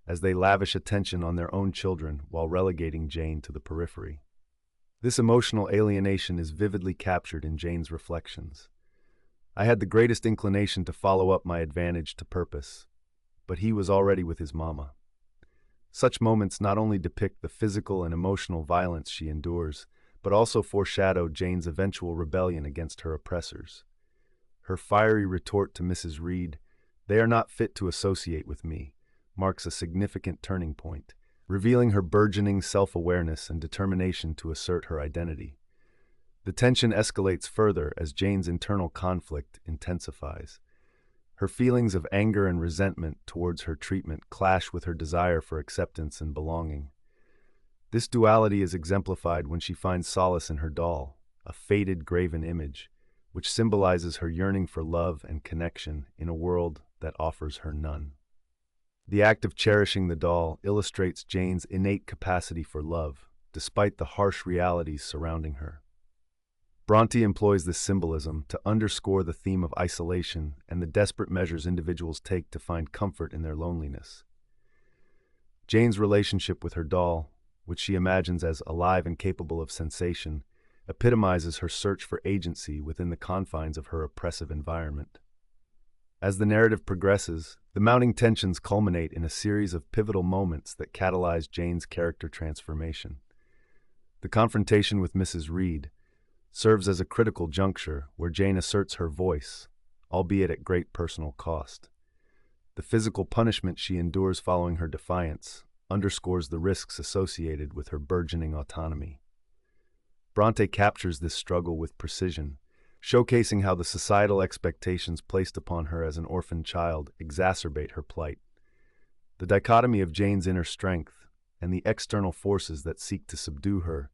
as they lavish attention on their own children while relegating Jane to the periphery. This emotional alienation is vividly captured in Jane's reflections. I had the greatest inclination to follow up my advantage to purpose, but he was already with his mama. Such moments not only depict the physical and emotional violence she endures, but also foreshadow Jane's eventual rebellion against her oppressors. Her fiery retort to Mrs. Reed, "They are not fit to associate with me," marks a significant turning point, revealing her burgeoning self-awareness and determination to assert her identity. The tension escalates further as Jane's internal conflict intensifies. Her feelings of anger and resentment towards her treatment clash with her desire for acceptance and belonging. This duality is exemplified when she finds solace in her doll, a faded graven image, which symbolizes her yearning for love and connection in a world that offers her none. The act of cherishing the doll illustrates Jane's innate capacity for love, despite the harsh realities surrounding her. Brontë employs this symbolism to underscore the theme of isolation and the desperate measures individuals take to find comfort in their loneliness. Jane's relationship with her doll, which she imagines as alive and capable of sensation, epitomizes her search for agency within the confines of her oppressive environment. As the narrative progresses, the mounting tensions culminate in a series of pivotal moments that catalyze Jane's character transformation. The confrontation with Mrs. Reed serves as a critical juncture where Jane asserts her voice, albeit at great personal cost. The physical punishment she endures following her defiance underscores the risks associated with her burgeoning autonomy. Brontë captures this struggle with precision, showcasing how the societal expectations placed upon her as an orphan child exacerbate her plight. The dichotomy of Jane's inner strength and the external forces that seek to subdue her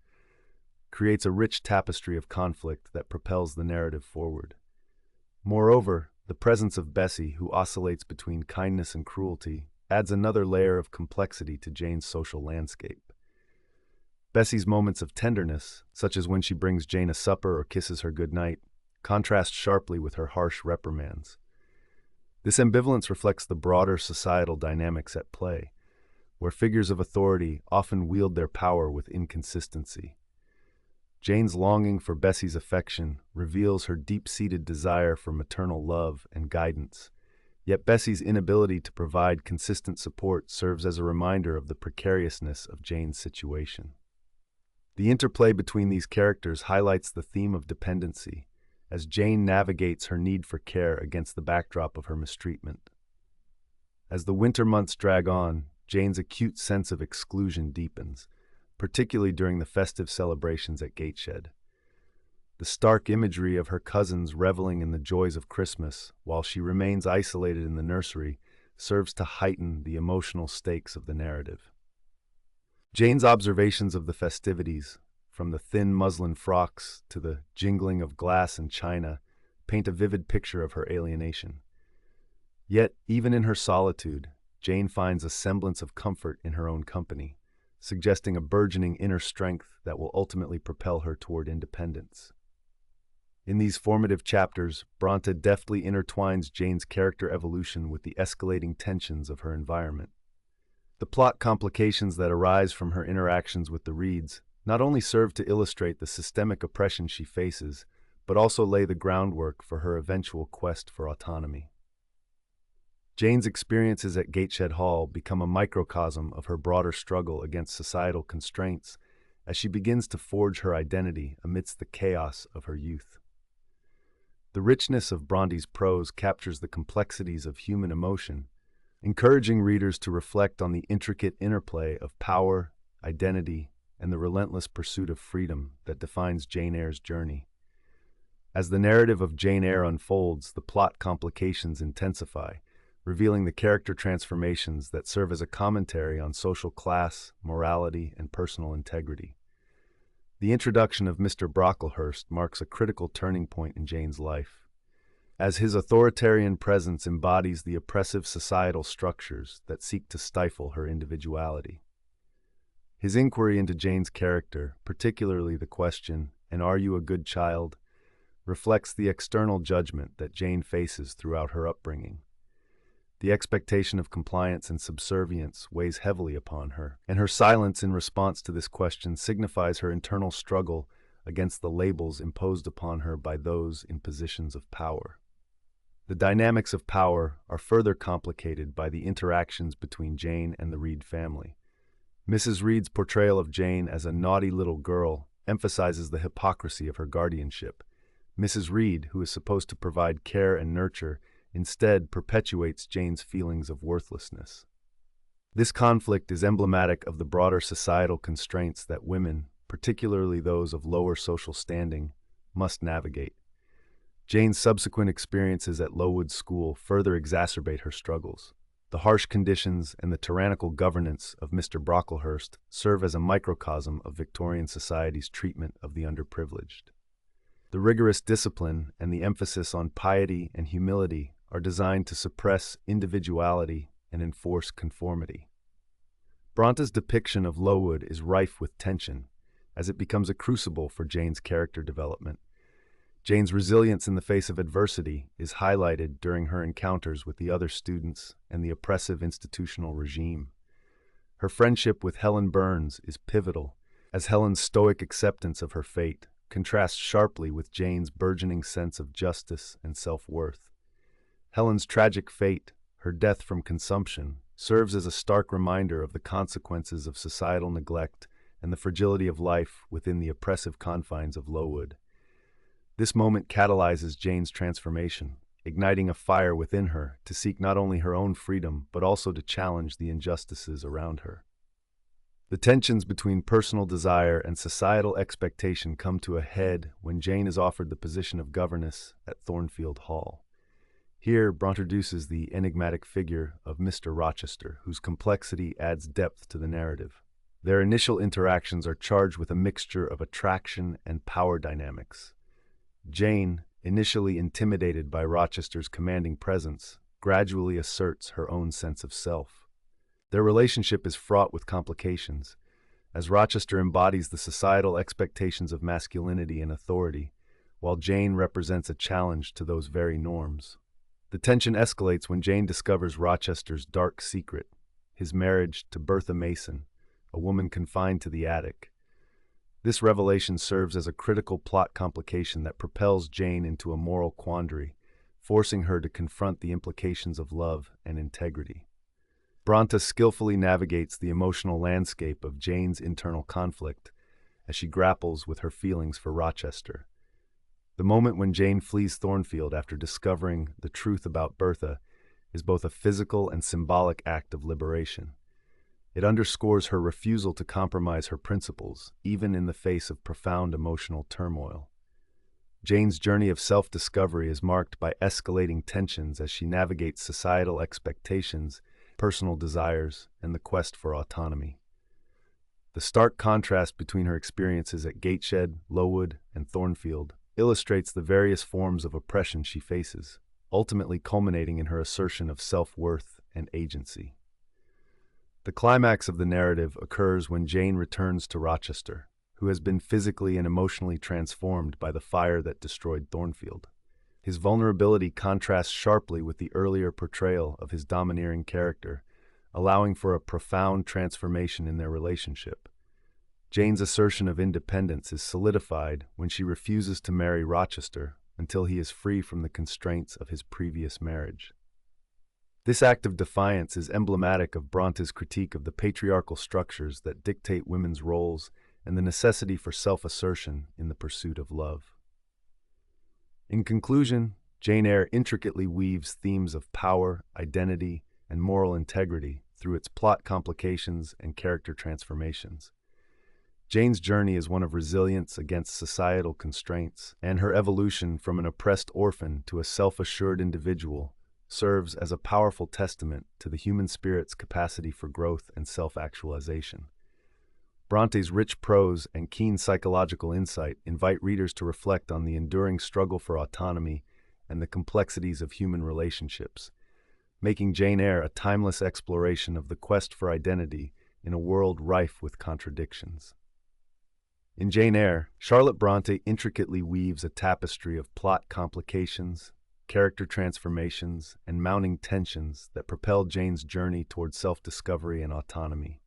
creates a rich tapestry of conflict that propels the narrative forward. Moreover, the presence of Bessie, who oscillates between kindness and cruelty, adds another layer of complexity to Jane's social landscape. Bessie's moments of tenderness, such as when she brings Jane a supper or kisses her goodnight, contrast sharply with her harsh reprimands. This ambivalence reflects the broader societal dynamics at play, where figures of authority often wield their power with inconsistency. Jane's longing for Bessie's affection reveals her deep-seated desire for maternal love and guidance, yet Bessie's inability to provide consistent support serves as a reminder of the precariousness of Jane's situation. The interplay between these characters highlights the theme of dependency, as Jane navigates her need for care against the backdrop of her mistreatment. As the winter months drag on, Jane's acute sense of exclusion deepens, particularly during the festive celebrations at Gateshead. The stark imagery of her cousins reveling in the joys of Christmas while she remains isolated in the nursery serves to heighten the emotional stakes of the narrative. Jane's observations of the festivities, from the thin muslin frocks to the jingling of glass and china, paint a vivid picture of her alienation. Yet, even in her solitude, Jane finds a semblance of comfort in her own company, suggesting a burgeoning inner strength that will ultimately propel her toward independence. In these formative chapters, Brontë deftly intertwines Jane's character evolution with the escalating tensions of her environment. The plot complications that arise from her interactions with the Reeds not only serve to illustrate the systemic oppression she faces, but also lay the groundwork for her eventual quest for autonomy. Jane's experiences at Gateshead Hall become a microcosm of her broader struggle against societal constraints as she begins to forge her identity amidst the chaos of her youth. The richness of Brontë's prose captures the complexities of human emotion, encouraging readers to reflect on the intricate interplay of power, identity, and the relentless pursuit of freedom that defines Jane Eyre's journey. As the narrative of Jane Eyre unfolds, the plot complications intensify, revealing the character transformations that serve as a commentary on social class, morality, and personal integrity. The introduction of Mr. Brocklehurst marks a critical turning point in Jane's life, as his authoritarian presence embodies the oppressive societal structures that seek to stifle her individuality. His inquiry into Jane's character, particularly the question, "And are you a good child?" reflects the external judgment that Jane faces throughout her upbringing. The expectation of compliance and subservience weighs heavily upon her, and her silence in response to this question signifies her internal struggle against the labels imposed upon her by those in positions of power. The dynamics of power are further complicated by the interactions between Jane and the Reed family. Mrs. Reed's portrayal of Jane as a naughty little girl emphasizes the hypocrisy of her guardianship. Mrs. Reed, who is supposed to provide care and nurture, instead perpetuates Jane's feelings of worthlessness. This conflict is emblematic of the broader societal constraints that women, particularly those of lower social standing, must navigate. Jane's subsequent experiences at Lowood School further exacerbate her struggles. The harsh conditions and the tyrannical governance of Mr. Brocklehurst serve as a microcosm of Victorian society's treatment of the underprivileged. The rigorous discipline and the emphasis on piety and humility are designed to suppress individuality and enforce conformity. Bronte's depiction of Lowood is rife with tension, as it becomes a crucible for Jane's character development. Jane's resilience in the face of adversity is highlighted during her encounters with the other students and the oppressive institutional regime. Her friendship with Helen Burns is pivotal, as Helen's stoic acceptance of her fate contrasts sharply with Jane's burgeoning sense of justice and self-worth. Helen's tragic fate, her death from consumption, serves as a stark reminder of the consequences of societal neglect and the fragility of life within the oppressive confines of Lowood. This moment catalyzes Jane's transformation, igniting a fire within her to seek not only her own freedom but also to challenge the injustices around her. The tensions between personal desire and societal expectation come to a head when Jane is offered the position of governess at Thornfield Hall. Here, Brontë introduces the enigmatic figure of Mr. Rochester, whose complexity adds depth to the narrative. Their initial interactions are charged with a mixture of attraction and power dynamics. Jane, initially intimidated by Rochester's commanding presence, gradually asserts her own sense of self. Their relationship is fraught with complications, as Rochester embodies the societal expectations of masculinity and authority, while Jane represents a challenge to those very norms. The tension escalates when Jane discovers Rochester's dark secret, his marriage to Bertha Mason, a woman confined to the attic. This revelation serves as a critical plot complication that propels Jane into a moral quandary, forcing her to confront the implications of love and integrity. Brontë skillfully navigates the emotional landscape of Jane's internal conflict as she grapples with her feelings for Rochester. The moment when Jane flees Thornfield after discovering the truth about Bertha is both a physical and symbolic act of liberation. It underscores her refusal to compromise her principles, even in the face of profound emotional turmoil. Jane's journey of self-discovery is marked by escalating tensions as she navigates societal expectations, personal desires, and the quest for autonomy. The stark contrast between her experiences at Gateshead, Lowood, and Thornfield illustrates the various forms of oppression she faces, ultimately culminating in her assertion of self-worth and agency. The climax of the narrative occurs when Jane returns to Rochester, who has been physically and emotionally transformed by the fire that destroyed Thornfield. His vulnerability contrasts sharply with the earlier portrayal of his domineering character, allowing for a profound transformation in their relationship. Jane's assertion of independence is solidified when she refuses to marry Rochester until he is free from the constraints of his previous marriage. This act of defiance is emblematic of Brontë's critique of the patriarchal structures that dictate women's roles and the necessity for self-assertion in the pursuit of love. In conclusion, Jane Eyre intricately weaves themes of power, identity, and moral integrity through its plot complications and character transformations. Jane's journey is one of resilience against societal constraints, and her evolution from an oppressed orphan to a self-assured individual serves as a powerful testament to the human spirit's capacity for growth and self-actualization. Bronte's rich prose and keen psychological insight invite readers to reflect on the enduring struggle for autonomy and the complexities of human relationships, making Jane Eyre a timeless exploration of the quest for identity in a world rife with contradictions. In Jane Eyre, Charlotte Brontë intricately weaves a tapestry of plot complications, character transformations, and mounting tensions that propel Jane's journey toward self-discovery and autonomy.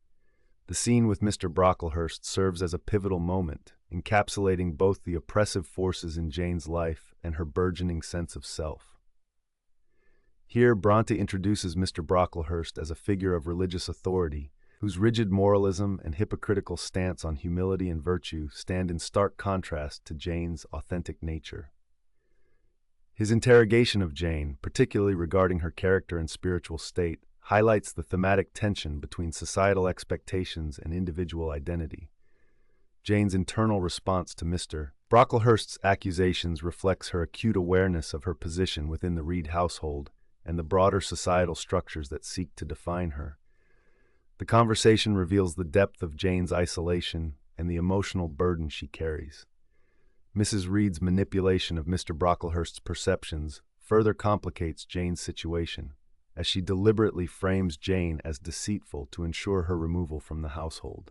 The scene with Mr. Brocklehurst serves as a pivotal moment, encapsulating both the oppressive forces in Jane's life and her burgeoning sense of self. Here, Brontë introduces Mr. Brocklehurst as a figure of religious authority, whose rigid moralism and hypocritical stance on humility and virtue stand in stark contrast to Jane's authentic nature. His interrogation of Jane, particularly regarding her character and spiritual state, highlights the thematic tension between societal expectations and individual identity. Jane's internal response to Mr. Brocklehurst's accusations reflects her acute awareness of her position within the Reed household and the broader societal structures that seek to define her. The conversation reveals the depth of Jane's isolation and the emotional burden she carries. Mrs. Reed's manipulation of Mr. Brocklehurst's perceptions further complicates Jane's situation, as she deliberately frames Jane as deceitful to ensure her removal from the household.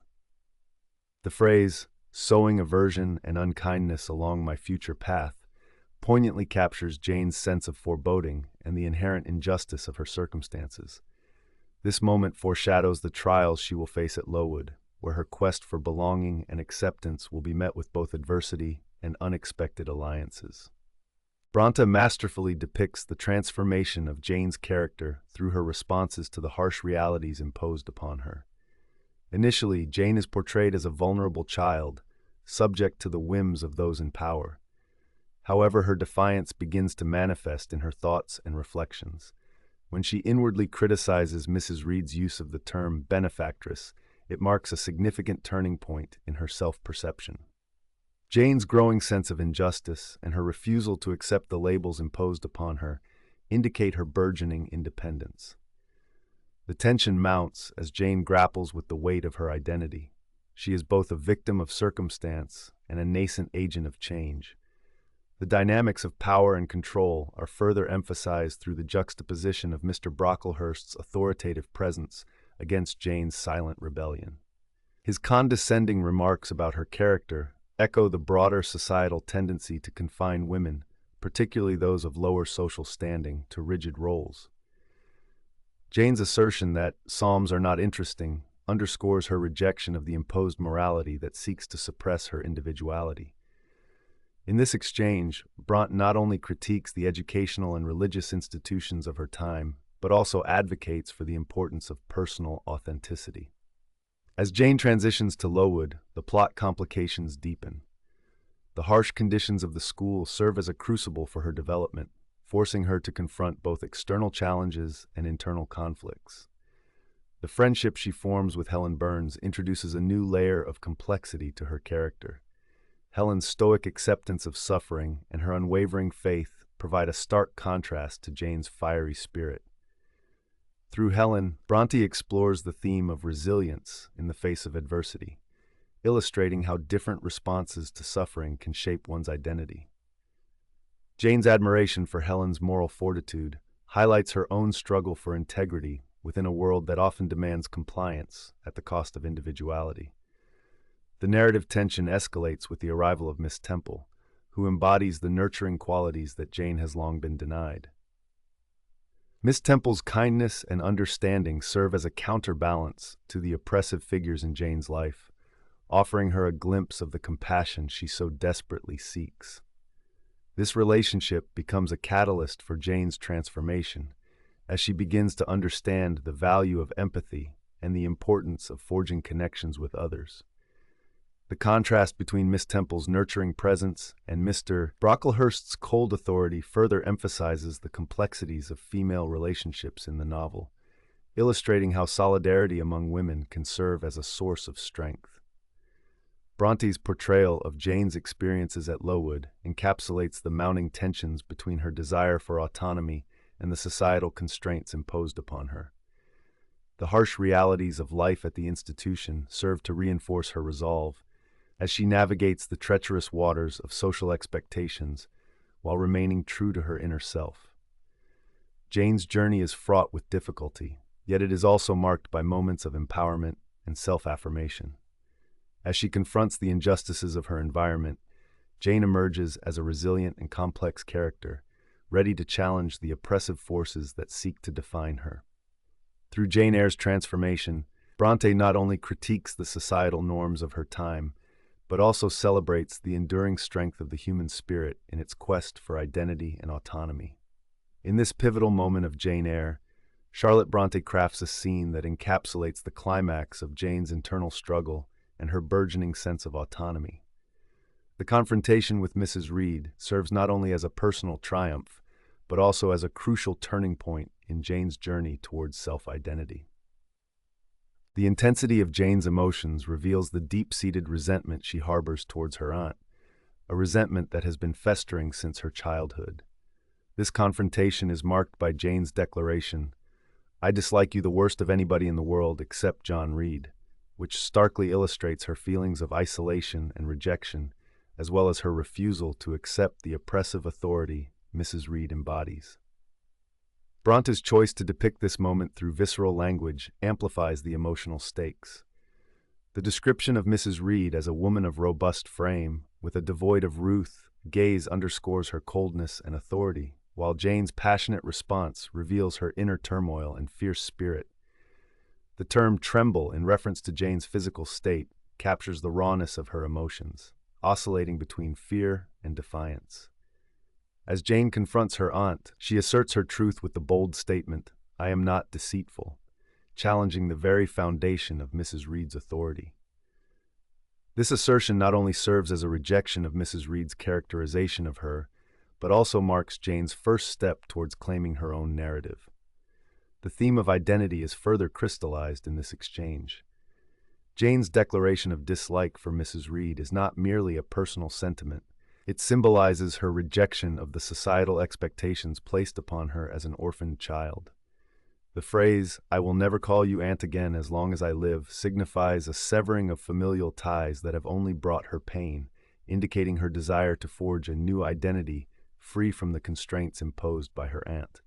The phrase, "sowing aversion and unkindness along my future path," poignantly captures Jane's sense of foreboding and the inherent injustice of her circumstances. This moment foreshadows the trials she will face at Lowood, where her quest for belonging and acceptance will be met with both adversity and unexpected alliances. Brontë masterfully depicts the transformation of Jane's character through her responses to the harsh realities imposed upon her. Initially, Jane is portrayed as a vulnerable child, subject to the whims of those in power. However, her defiance begins to manifest in her thoughts and reflections. When she inwardly criticizes Mrs. Reed's use of the term benefactress, it marks a significant turning point in her self-perception. Jane's growing sense of injustice and her refusal to accept the labels imposed upon her indicate her burgeoning independence. The tension mounts as Jane grapples with the weight of her identity. She is both a victim of circumstance and a nascent agent of change. The dynamics of power and control are further emphasized through the juxtaposition of Mr. Brocklehurst's authoritative presence against Jane's silent rebellion. His condescending remarks about her character echo the broader societal tendency to confine women, particularly those of lower social standing, to rigid roles. Jane's assertion that psalms are not interesting underscores her rejection of the imposed morality that seeks to suppress her individuality. In this exchange, Brontë not only critiques the educational and religious institutions of her time, but also advocates for the importance of personal authenticity. As Jane transitions to Lowood, the plot complications deepen. The harsh conditions of the school serve as a crucible for her development, forcing her to confront both external challenges and internal conflicts. The friendship she forms with Helen Burns introduces a new layer of complexity to her character. Helen's stoic acceptance of suffering and her unwavering faith provide a stark contrast to Jane's fiery spirit. Through Helen, Brontë explores the theme of resilience in the face of adversity, illustrating how different responses to suffering can shape one's identity. Jane's admiration for Helen's moral fortitude highlights her own struggle for integrity within a world that often demands compliance at the cost of individuality. The narrative tension escalates with the arrival of Miss Temple, who embodies the nurturing qualities that Jane has long been denied. Miss Temple's kindness and understanding serve as a counterbalance to the oppressive figures in Jane's life, offering her a glimpse of the compassion she so desperately seeks. This relationship becomes a catalyst for Jane's transformation, as she begins to understand the value of empathy and the importance of forging connections with others. The contrast between Miss Temple's nurturing presence and Mr. Brocklehurst's cold authority further emphasizes the complexities of female relationships in the novel, illustrating how solidarity among women can serve as a source of strength. Brontë's portrayal of Jane's experiences at Lowood encapsulates the mounting tensions between her desire for autonomy and the societal constraints imposed upon her. The harsh realities of life at the institution serve to reinforce her resolve, as she navigates the treacherous waters of social expectations while remaining true to her inner self. Jane's journey is fraught with difficulty, yet it is also marked by moments of empowerment and self-affirmation. As she confronts the injustices of her environment, Jane emerges as a resilient and complex character, ready to challenge the oppressive forces that seek to define her. Through Jane Eyre's transformation, Brontë not only critiques the societal norms of her time, but also celebrates the enduring strength of the human spirit in its quest for identity and autonomy. In this pivotal moment of Jane Eyre, Charlotte Brontë crafts a scene that encapsulates the climax of Jane's internal struggle and her burgeoning sense of autonomy. The confrontation with Mrs. Reed serves not only as a personal triumph, but also as a crucial turning point in Jane's journey towards self-identity. The intensity of Jane's emotions reveals the deep-seated resentment she harbors towards her aunt, a resentment that has been festering since her childhood. This confrontation is marked by Jane's declaration, "I dislike you the worst of anybody in the world except John Reed," which starkly illustrates her feelings of isolation and rejection, as well as her refusal to accept the oppressive authority Mrs. Reed embodies. Brontë's choice to depict this moment through visceral language amplifies the emotional stakes. The description of Mrs. Reed as a woman of robust frame, with a devoid of ruth, gaze underscores her coldness and authority, while Jane's passionate response reveals her inner turmoil and fierce spirit. The term tremble, in reference to Jane's physical state, captures the rawness of her emotions, oscillating between fear and defiance. As Jane confronts her aunt, she asserts her truth with the bold statement, "I am not deceitful," challenging the very foundation of Mrs. Reed's authority. This assertion not only serves as a rejection of Mrs. Reed's characterization of her, but also marks Jane's first step towards claiming her own narrative. The theme of identity is further crystallized in this exchange. Jane's declaration of dislike for Mrs. Reed is not merely a personal sentiment. It symbolizes her rejection of the societal expectations placed upon her as an orphaned child. The phrase, "I will never call you aunt again as long as I live," signifies a severing of familial ties that have only brought her pain, indicating her desire to forge a new identity free from the constraints imposed by her aunt.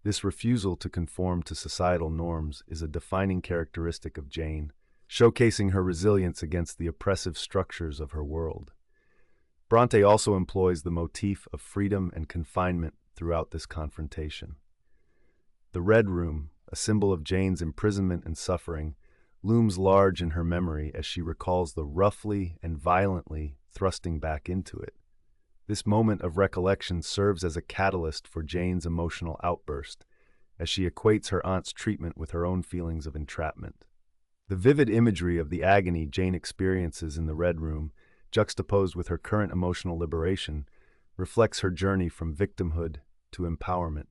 This refusal to conform to societal norms is a defining characteristic of Jane, showcasing her resilience against the oppressive structures of her world. Brontë also employs the motif of freedom and confinement throughout this confrontation. The Red Room, a symbol of Jane's imprisonment and suffering, looms large in her memory as she recalls the roughly and violently thrusting back into it. This moment of recollection serves as a catalyst for Jane's emotional outburst, as she equates her aunt's treatment with her own feelings of entrapment. The vivid imagery of the agony Jane experiences in the Red Room, juxtaposed with her current emotional liberation, reflects her journey from victimhood to empowerment.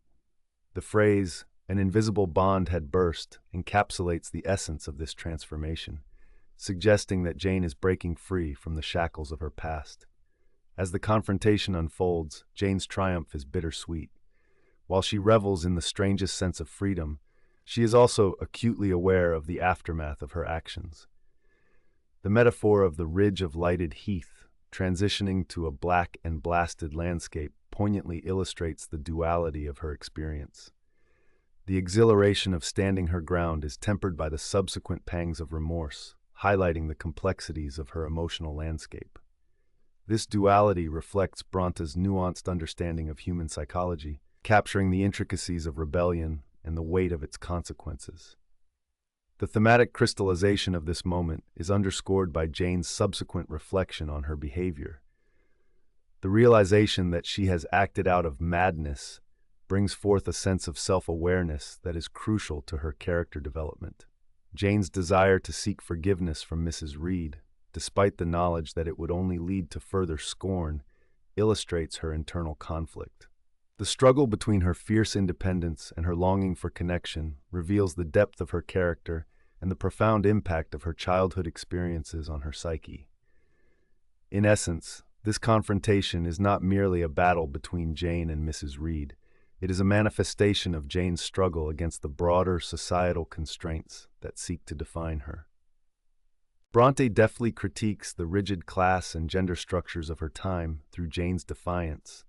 The phrase, "an invisible bond had burst," encapsulates the essence of this transformation, suggesting that Jane is breaking free from the shackles of her past. As the confrontation unfolds, Jane's triumph is bittersweet. While she revels in the strangest sense of freedom, she is also acutely aware of the aftermath of her actions. The metaphor of the ridge of lighted heath, transitioning to a black and blasted landscape, poignantly illustrates the duality of her experience. The exhilaration of standing her ground is tempered by the subsequent pangs of remorse, highlighting the complexities of her emotional landscape. This duality reflects Brontë's nuanced understanding of human psychology, capturing the intricacies of rebellion and the weight of its consequences. The thematic crystallization of this moment is underscored by Jane's subsequent reflection on her behavior. The realization that she has acted out of madness brings forth a sense of self-awareness that is crucial to her character development. Jane's desire to seek forgiveness from Mrs. Reed, despite the knowledge that it would only lead to further scorn, illustrates her internal conflict. The struggle between her fierce independence and her longing for connection reveals the depth of her character and the profound impact of her childhood experiences on her psyche. In essence, this confrontation is not merely a battle between Jane and Mrs. Reed. It is a manifestation of Jane's struggle against the broader societal constraints that seek to define her. Brontë deftly critiques the rigid class and gender structures of her time through Jane's defiance,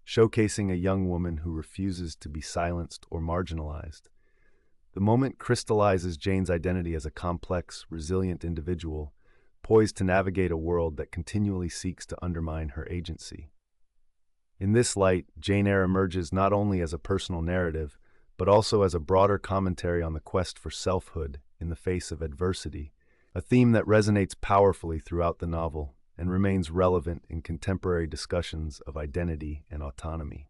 showcasing a young woman who refuses to be silenced or marginalized. The moment crystallizes Jane's identity as a complex, resilient individual, poised to navigate a world that continually seeks to undermine her agency. In this light, Jane Eyre emerges not only as a personal narrative, but also as a broader commentary on the quest for selfhood in the face of adversity, a theme that resonates powerfully throughout the novel and remains relevant in contemporary discussions of identity and autonomy.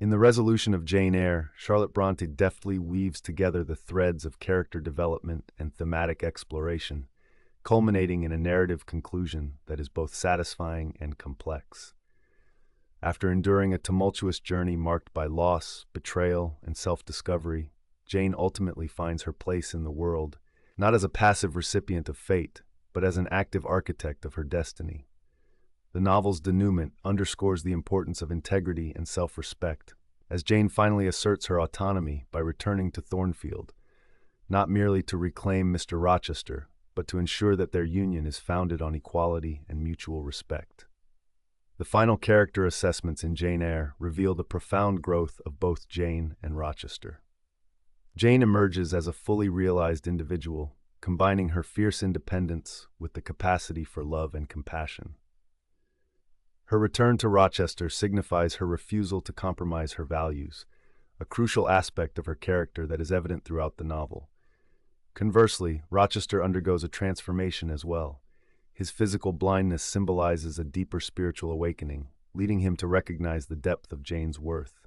In the resolution of Jane Eyre, Charlotte Brontë deftly weaves together the threads of character development and thematic exploration, culminating in a narrative conclusion that is both satisfying and complex. After enduring a tumultuous journey marked by loss, betrayal, and self-discovery, Jane ultimately finds her place in the world, not as a passive recipient of fate, but as an active architect of her destiny. The novel's denouement underscores the importance of integrity and self-respect, as Jane finally asserts her autonomy by returning to Thornfield, not merely to reclaim Mr. Rochester, but to ensure that their union is founded on equality and mutual respect. The final character assessments in Jane Eyre reveal the profound growth of both Jane and Rochester. Jane emerges as a fully realized individual, combining her fierce independence with the capacity for love and compassion. Her return to Rochester signifies her refusal to compromise her values, a crucial aspect of her character that is evident throughout the novel. Conversely, Rochester undergoes a transformation as well. His physical blindness symbolizes a deeper spiritual awakening, leading him to recognize the depth of Jane's worth.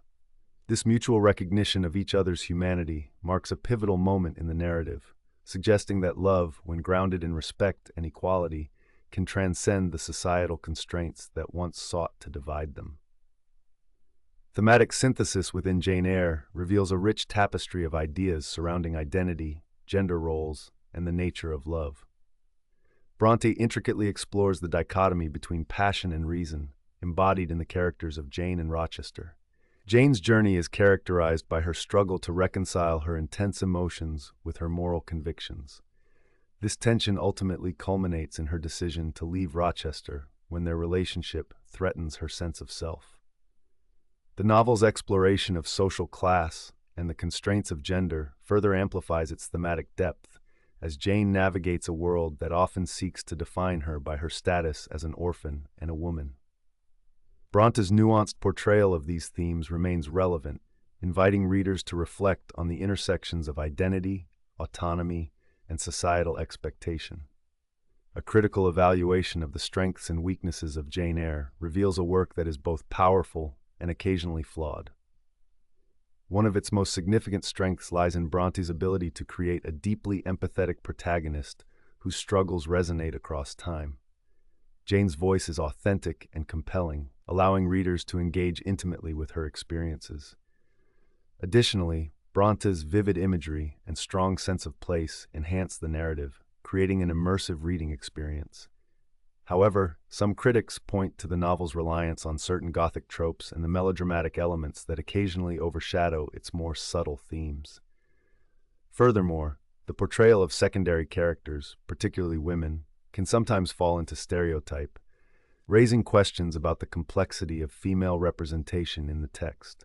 This mutual recognition of each other's humanity marks a pivotal moment in the narrative, suggesting that love, when grounded in respect and equality, can transcend the societal constraints that once sought to divide them. Thematic synthesis within Jane Eyre reveals a rich tapestry of ideas surrounding identity, gender roles, and the nature of love. Brontë intricately explores the dichotomy between passion and reason, embodied in the characters of Jane and Rochester. Jane's journey is characterized by her struggle to reconcile her intense emotions with her moral convictions. This tension ultimately culminates in her decision to leave Rochester when their relationship threatens her sense of self. The novel's exploration of social class and the constraints of gender further amplifies its thematic depth, as Jane navigates a world that often seeks to define her by her status as an orphan and a woman. Brontë's nuanced portrayal of these themes remains relevant, inviting readers to reflect on the intersections of identity, autonomy, and societal expectation. A critical evaluation of the strengths and weaknesses of Jane Eyre reveals a work that is both powerful and occasionally flawed. One of its most significant strengths lies in Brontë's ability to create a deeply empathetic protagonist whose struggles resonate across time. Jane's voice is authentic and compelling, allowing readers to engage intimately with her experiences. Additionally, Brontë's vivid imagery and strong sense of place enhance the narrative, creating an immersive reading experience. However, some critics point to the novel's reliance on certain Gothic tropes and the melodramatic elements that occasionally overshadow its more subtle themes. Furthermore, the portrayal of secondary characters, particularly women, can sometimes fall into stereotype, raising questions about the complexity of female representation in the text.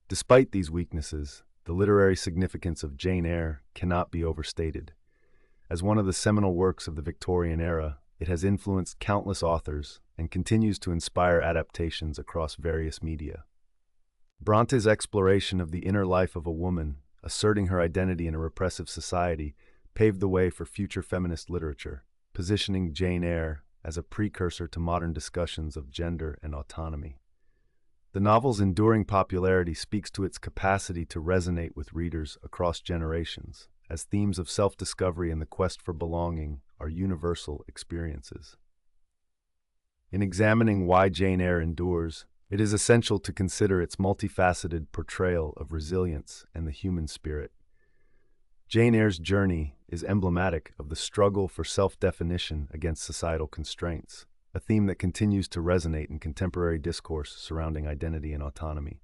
Despite these weaknesses, the literary significance of Jane Eyre cannot be overstated. As one of the seminal works of the Victorian era, it has influenced countless authors and continues to inspire adaptations across various media. Brontë's exploration of the inner life of a woman, asserting her identity in a repressive society, paved the way for future feminist literature, positioning Jane Eyre as a precursor to modern discussions of gender and autonomy. The novel's enduring popularity speaks to its capacity to resonate with readers across generations, as themes of self-discovery and the quest for belonging are universal experiences. In examining why Jane Eyre endures, it is essential to consider its multifaceted portrayal of resilience and the human spirit. Jane Eyre's journey is emblematic of the struggle for self-definition against societal constraints, a theme that continues to resonate in contemporary discourse surrounding identity and autonomy.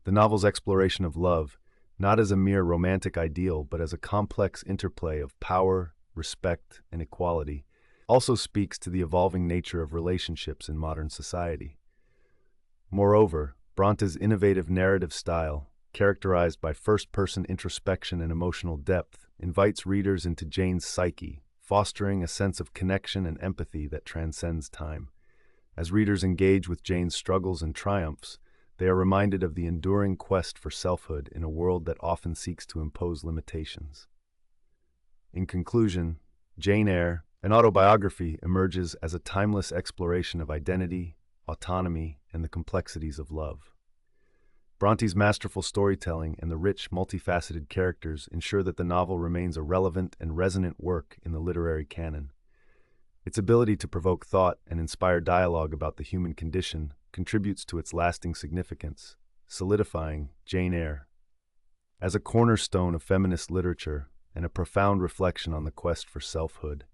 The novel's exploration of love, not as a mere romantic ideal but as a complex interplay of power, respect, and equality, also speaks to the evolving nature of relationships in modern society. Moreover, Brontë's innovative narrative style, characterized by first-person introspection and emotional depth, invites readers into Jane's psyche, fostering a sense of connection and empathy that transcends time. As readers engage with Jane's struggles and triumphs, they are reminded of the enduring quest for selfhood in a world that often seeks to impose limitations. In conclusion, Jane Eyre, an autobiography, emerges as a timeless exploration of identity, autonomy, and the complexities of love. Brontë's masterful storytelling and the rich, multifaceted characters ensure that the novel remains a relevant and resonant work in the literary canon. Its ability to provoke thought and inspire dialogue about the human condition contributes to its lasting significance, solidifying Jane Eyre as a cornerstone of feminist literature and a profound reflection on the quest for selfhood.